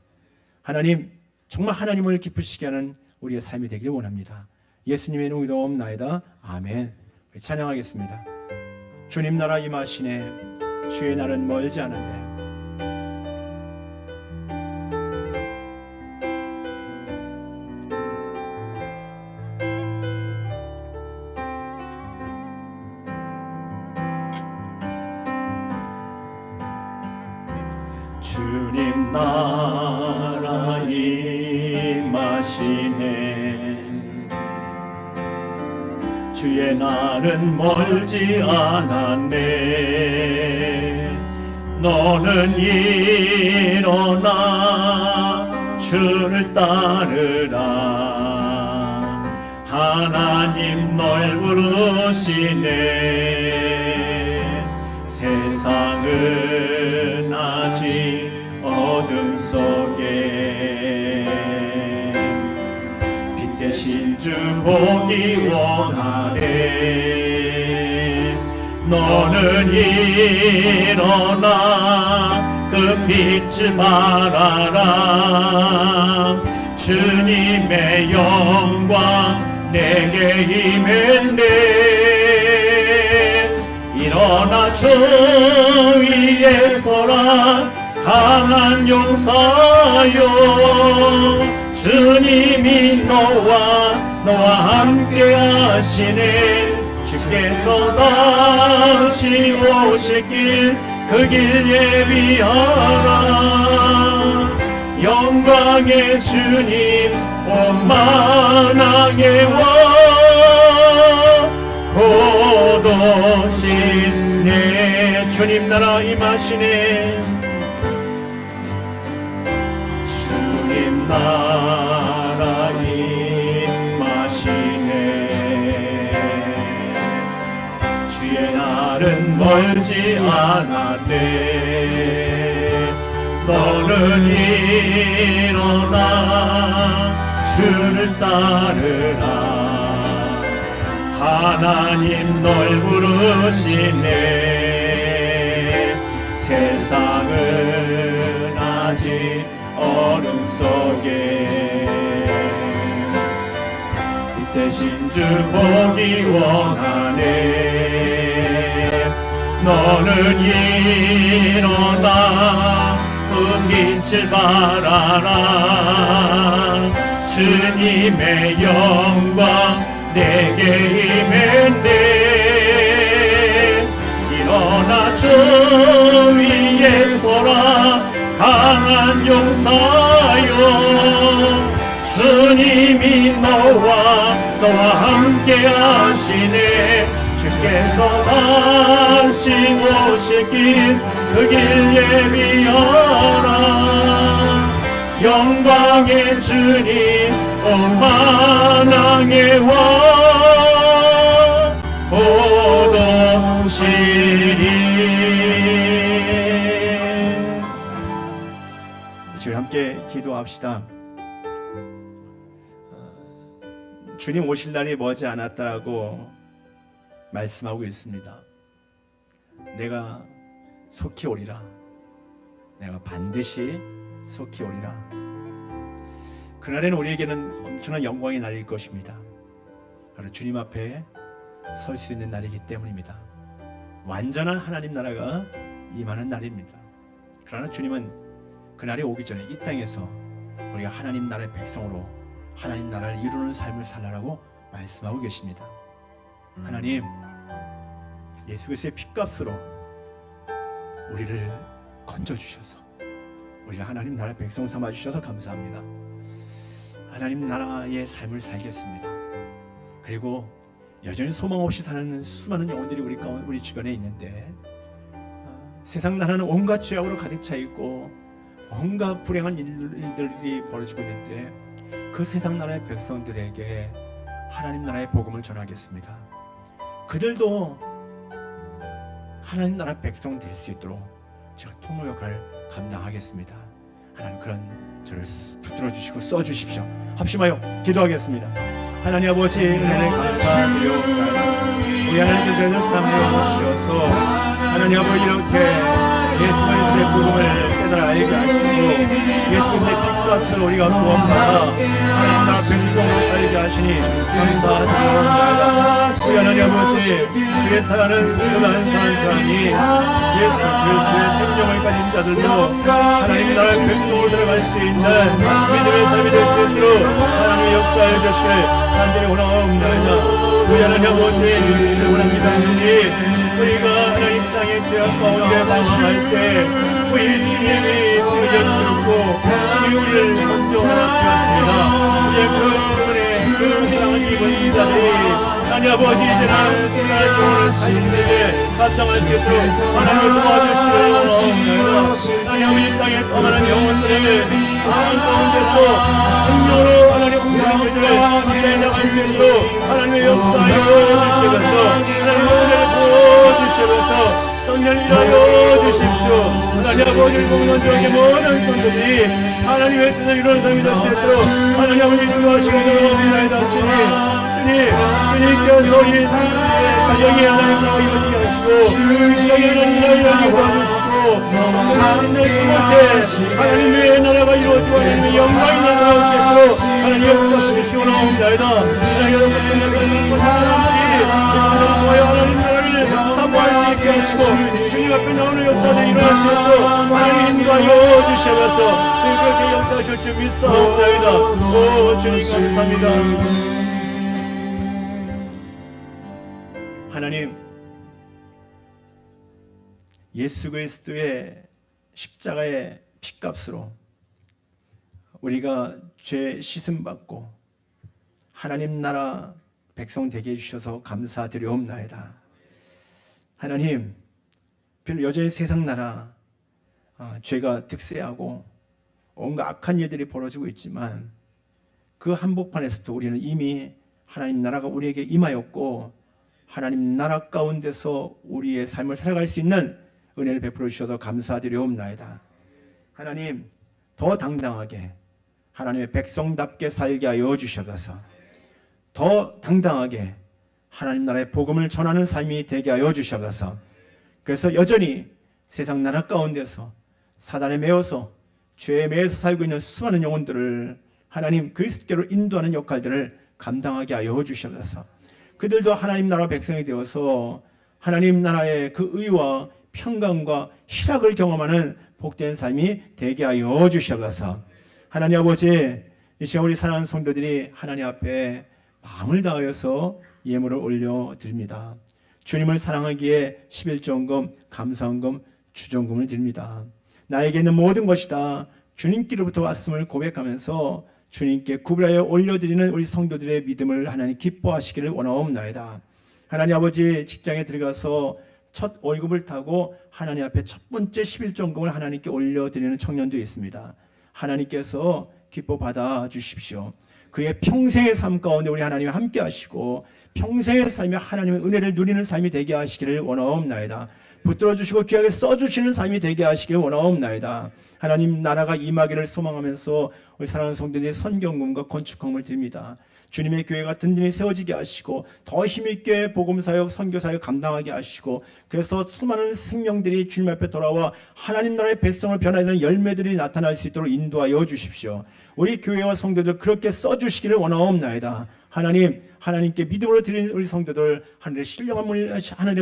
하나님, 정말 하나님을 기쁘시게 하는 우리의 삶이 되기를 원합니다. 예수님의 이름으로 기도옵나이다. 아멘. 우리 찬양하겠습니다. 주님 나라 임하시네, 주의 날은 멀지 않은데. 주님 나라 임하시네, 주의 날은 멀지 않았네. 너는 일어나 주를 따르라. 하나님 널 부르시네. 세상은 아직 어둠 속에 빛 대신 주 보기 원하네. 너는 일어나 그 빛을 말하라. 주님의 영광 내게 임했네. 일어나 주 위에 서라. 강한 용사여, 주님이 너와 함께 하시네. 주께서 다시 오실 길, 그 길 예비하라. 영광의 주님 온 만왕에 와 곧 오시네. 주님 나라 임하시네. 주님 나라 임하시네. 주의 날은 멀지 않았네. 너는 일어나 주를 따르라. 하나님 널 부르시네. 세상은 아직 어둠 속에 빛 대신 주 보기 원하네. 너는 일어나 그 빛을 바라라. 주님의 영광 내게 임했네. 일어나 주 위에 서라. 강한 용사여, 주님이 너와 함께 하시네. 주께서 다시 오실 길, 그 길 예비하라. 영광의 주님 온 만왕에 와 곧 같이 함께 기도합시다. 주님 오실 날이 머지 않았다라고 말씀하고 있습니다. 내가 속히 오리라. 내가 반드시 속히 오리라. 그날에는 우리에게는 엄청난 영광의 날일 것입니다. 바로 주님 앞에 설 수 있는 날이기 때문입니다. 완전한 하나님 나라가 임하는 날입니다. 그러나 주님은 그날이 오기 전에 이 땅에서 우리가 하나님 나라의 백성으로 하나님 나라를 이루는 삶을 살라라고 말씀하고 계십니다. 하나님, 예수 그리스도의 피값으로 우리를 건져주셔서 우리를 하나님 나라의 백성 삼아주셔서 감사합니다. 하나님 나라의 삶을 살겠습니다. 그리고 여전히 소망 없이 사는 수많은 영혼들이 우리 주변에 있는데 세상 나라는 온갖 죄악으로 가득 차 있고 온갖 불행한 일들이 벌어지고 있는데 그 세상 나라의 백성들에게 하나님 나라의 복음을 전하겠습니다. 그들도 하나님 나라 백성 될 수 있도록 제가 통로 역할을 감당하겠습니다. 하나님 그런 저를 붙들어 주시고 써 주십시오. 합심하여 기도하겠습니다. 하나님 아버지, 은혜를 감사드리옵나이다. 우리 하나님께서 사랑을 주셔서 하나님 아버지 이렇게 예수 그리스도의 복음을 깨달아 알게 하시고 예수 그리스도의 피값을 우리가 구원받아 하나님 나라 백성으로 살게 하시니 감사드리옵나이다. 우리 하나님 아버지, 그의 사랑은 그만 사는 사람이 예수 그리스도의 생명을 가진 자들도 하나님 나라의 백성으로 들어갈 수 있는 믿음의 삶이 될 수 있도록 하나님의 역사해 주시길 간절히 원하옵나이다. 우리 하나님 아버지, 원합니다. 주님, 우리가 하나님 땅의 죄악 가운데 방황할 때 우리 주님이 들으셨고 주님이 우리를 건져하셨습니다. 이제 그 은혜, 그 사랑을 입은 자들이 하나님 아버지, 이제는 나의 영혼을 살리는데 감당할 수 있도록 하나님을 도와주시기를 원하옵나이다. 하나님 아버지, 땅에 떠나는 영혼들을 하나님 가운데서 생명으로 하나님 공동체들을 함께 나갈 수 있도록 하나님의 역사에 주시면서 하나님의 은혜를 부어주시면서 성령을 일하여 주십시오. 하나님 아버지, 공동체에게 모든 성도들이 하나님의 뜻을 이루는 삶이 될 수 있도록 하나님 아버지 주하시기를 원하옵나이다. 주님께서 이 가정에 하나님 나와 이루어지게 하시고 직장에 하나님 나와 도와주시고 하나님의 그곳에 하나님의 나라가 이루어지고 하나님의 영광이 나타날 수 있도록 하나님 역사하시기 원하옵나이다. 하나님 하나님 나라를 사모할 수 있게 하시고 주님 앞에 나오는 역사를 일어날 수 있도록 하나님 인도하여 주시면서 그렇게 역사하실 줄 믿사옵나이다. 오 주님 감사합니다. 하나님, 예수 그리스도의 십자가의 피값으로 우리가 죄 씻음 받고 하나님 나라 백성 되게 해주셔서 감사드리옵나이다. 하나님, 별로 여전히 세상 나라 죄가 득세하고 온갖 악한 일들이 벌어지고 있지만 그 한복판에서도 우리는 이미 하나님 나라가 우리에게 임하였고 하나님 나라 가운데서 우리의 삶을 살아갈 수 있는 은혜를 베풀어 주셔서 감사드리옵나이다. 하나님, 더 당당하게 하나님의 백성답게 살게 하여 주셔서 더 당당하게 하나님 나라의 복음을 전하는 삶이 되게 하여 주셔서 그래서 여전히 세상 나라 가운데서 사단에 매여서 죄에 매여서 살고 있는 수많은 영혼들을 하나님 그리스도께로 인도하는 역할들을 감당하게 하여 주셔서 그들도 하나님 나라 백성이 되어서 하나님 나라의 그 의와 평강과 희락을 경험하는 복된 삶이 되게 하여 주셔서 하나님 아버지, 이 시간 우리 사랑하는 성도들이 하나님 앞에 마음을 다하여서 예물을 올려드립니다. 주님을 사랑하기에 11조헌금, 감사헌금, 주정금을 드립니다. 나에게 있는 모든 것이 다 주님께로부터 왔음을 고백하면서 주님께 구별하여 올려드리는 우리 성도들의 믿음을 하나님 기뻐하시기를 원하옵나이다. 하나님 아버지, 직장에 들어가서 첫 월급을 타고 하나님 앞에 첫 번째 11조헌금을 하나님께 올려드리는 청년도 있습니다. 하나님께서 기뻐 받아주십시오. 그의 평생의 삶 가운데 우리 하나님이 함께 하시고 평생의 삶에 하나님의 은혜를 누리는 삶이 되게 하시기를 원하옵나이다. 붙들어 주시고 귀하게 써주시는 삶이 되게 하시길 원하옵나이다. 하나님 나라가 임하기를 소망하면서 우리 사랑하는 성도들의 선경금과 건축헌금을 드립니다. 주님의 교회가 든든히 세워지게 하시고 더 힘있게 복음사역, 선교사역 감당하게 하시고, 그래서 수많은 생명들이 주님 앞에 돌아와 하나님 나라의 백성을 변화되는 열매들이 나타날 수 있도록 인도하여 주십시오. 우리 교회와 성도들 그렇게 써주시기를 원하옵나이다. 하나님, 하나님께 믿음으로 드린 우리 성도들 하늘의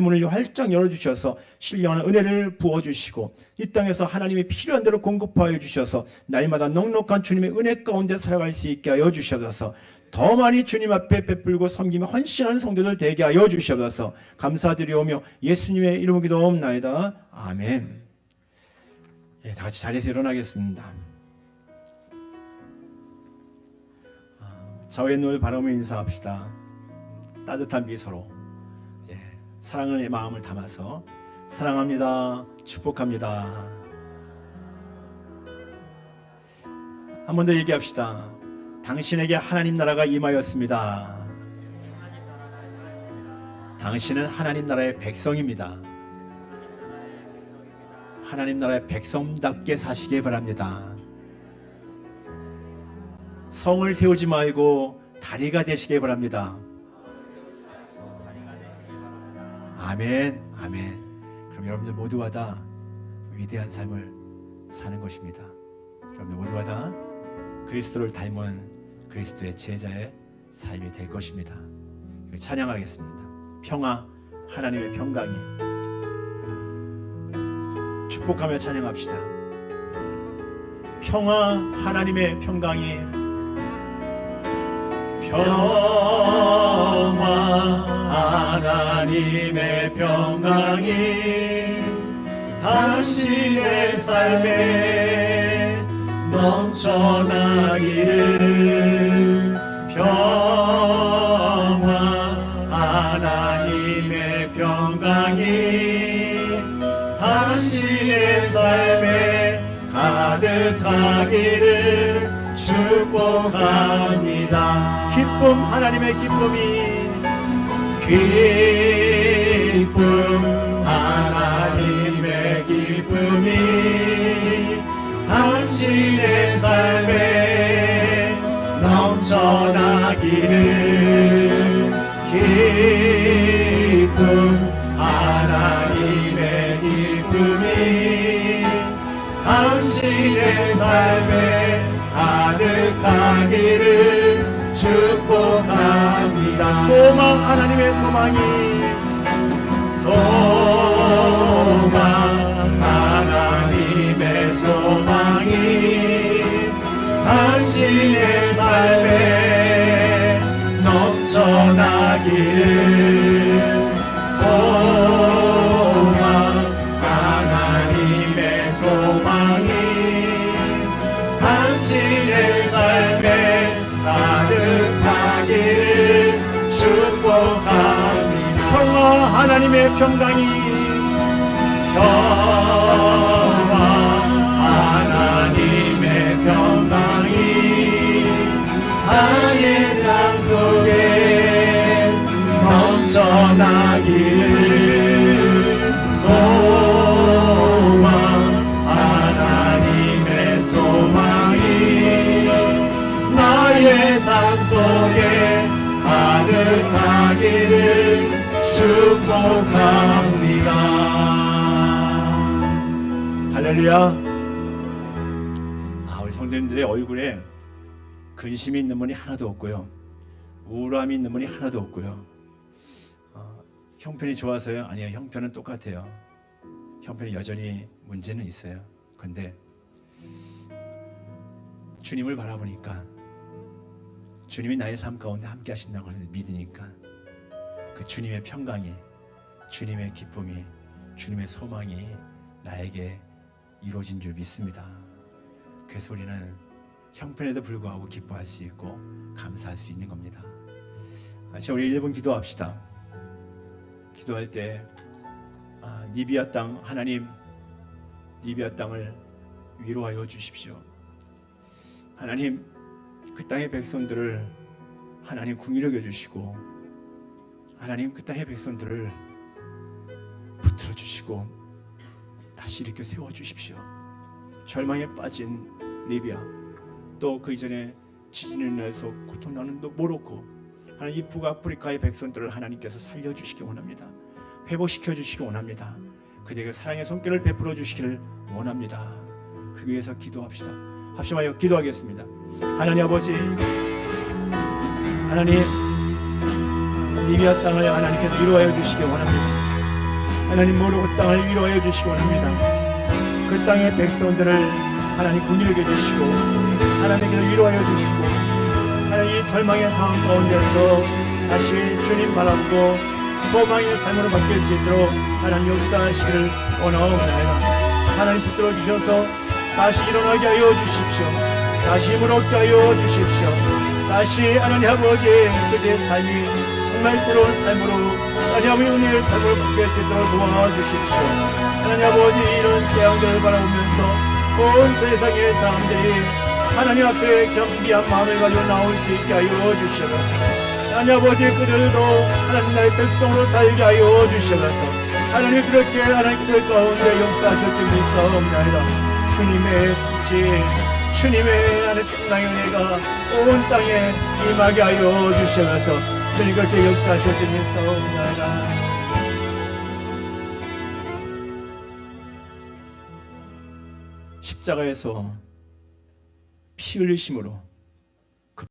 문을 활짝 열어주셔서 신령한 은혜를 부어주시고 이 땅에서 하나님이 필요한 대로 공급하여 주셔서 날마다 넉넉한 주님의 은혜 가운데 살아갈 수 있게 하여 주셔서 더 많이 주님 앞에 베풀고 섬기며 헌신하는 성도들 되게 하여 주시옵소서. 감사드리오며 예수님의 이름으로 기도옵나이다. 아멘. 예, 다 같이 자리에서 일어나겠습니다. 저의 눈을 바라보며 인사합시다. 따뜻한 미소로, 예, 사랑의 마음을 담아서 사랑합니다, 축복합니다. 한 번 더 얘기합시다. 당신에게 하나님 나라가 임하였습니다. 당신은 하나님 나라의 백성입니다. 하나님 나라의 백성답게 사시기 바랍니다. 성을 세우지 말고 다리가 되시기 바랍니다. 아멘, 아멘. 그럼 여러분들 모두가 다 위대한 삶을 사는 것입니다. 여러분들 모두가 다 그리스도를 닮은 그리스도의 제자의 삶이 될 것입니다. 찬양하겠습니다. 평화, 하나님의 평강이. 축복하며 찬양합시다. 평화, 하나님의 평강이. 평화 하나님의 평강이 당신의 삶에 넘쳐나기를. 평화 하나님의 평강이 당신의 삶에 가득하기를 축복합니다. 기쁨, 하나님의 기쁨이. 기쁨 하나님의 기쁨이 당신의 삶에 넘쳐나기를. 기쁨 하나님의 기쁨이 당신의 삶에 가득하기를 축복합니다. 소망, 하나님의 소망이. 소망 하나님의 소망이 당신의 삶에 넘쳐나기를. 소망 하나님의 소망이 당신의 삶에 가득하기를 축복합니다. 평화, 하나님의 평강이. 평화 하나님의 평강이 당신의 삶 속에 넘쳐나기를. 소망 하나님의 소망이 나의 삶 속에 가득하기를 축복합니다. 할렐루야. 우리 성도님들의 얼굴에 근심이 있는 분이 하나도 없고요, 우울함이 있는 분이 하나도 없고요. 형편이 좋아서요? 아니요, 형편은 똑같아요. 형편이 여전히 문제는 있어요. 근데 주님을 바라보니까, 주님이 나의 삶 가운데 함께 하신다고 믿으니까 그 주님의 평강이, 주님의 기쁨이, 주님의 소망이 나에게 이루어진 줄 믿습니다. 그래서 우리는 형편에도 불구하고 기뻐할 수 있고 감사할 수 있는 겁니다. 자, 우리 1분 기도합시다. 기도할 때 니비아 땅, 하나님, 니비아 땅을 위로하여 주십시오. 하나님, 그 땅의 백성들을 하나님 긍휼히 여겨 주시고, 하나님 그 땅의 백성들을 붙들어 주시고 다시 이렇게 세워 주십시오. 절망에 빠진 리비아, 또 그 이전에 지진으로 인해서 고통나는 또 모로코, 하나님 이 북아프리카의 백성들을 하나님께서 살려주시기 원합니다. 회복시켜 주시기 원합니다. 그들에게 사랑의 손길을 베풀어 주시기를 원합니다. 그 위해서 기도합시다. 합심하여 기도하겠습니다. 하나님 아버지, 하나님 리비아 땅을 하나님께서 위로하여 주시기 원합니다. 하나님 모로코 땅을 위로하여 주시기 원합니다. 그 땅의 백성들을 하나님 군일하게 해주시고 하나님께서 위로하여 주시고 하나님 이 절망의 상황 가운데서 다시 주님 바라보고 소망의 삶으로 바뀔 수 있도록 하나님 역사하시기를 원하옵나이다. 하나님 붙들어 주셔서 다시 일어나게 하여 주십시오. 다시 힘을 얻게 하여 주십시오. 다시 하나님 아버지 그들의 삶이 정말 새로운 삶으로 하나님 은혜의 삶으로 바뀔 수 있도록 도와주십시오. 하나님 아버지 이런 재앙들을 바라보면서 온 세상의 사람들이 하나님 앞에 겸비한 마음을 가지고 나올 수 있게 하여 주시옵소서. 하나님 아버지 그들도 하나님 나의 백성으로 살게 하여 주시옵소서. 하나님 그렇게 하나님 그들 가운데 역사하실 줄 믿사옵나이다. 주님의 지 주님의 하나님 평강의 은혜가 온 땅에 임하게 하여 주시옵소서. 주님 그렇게 역사하실 줄 믿사옵나이다. 십자가에서 피 흘리심으로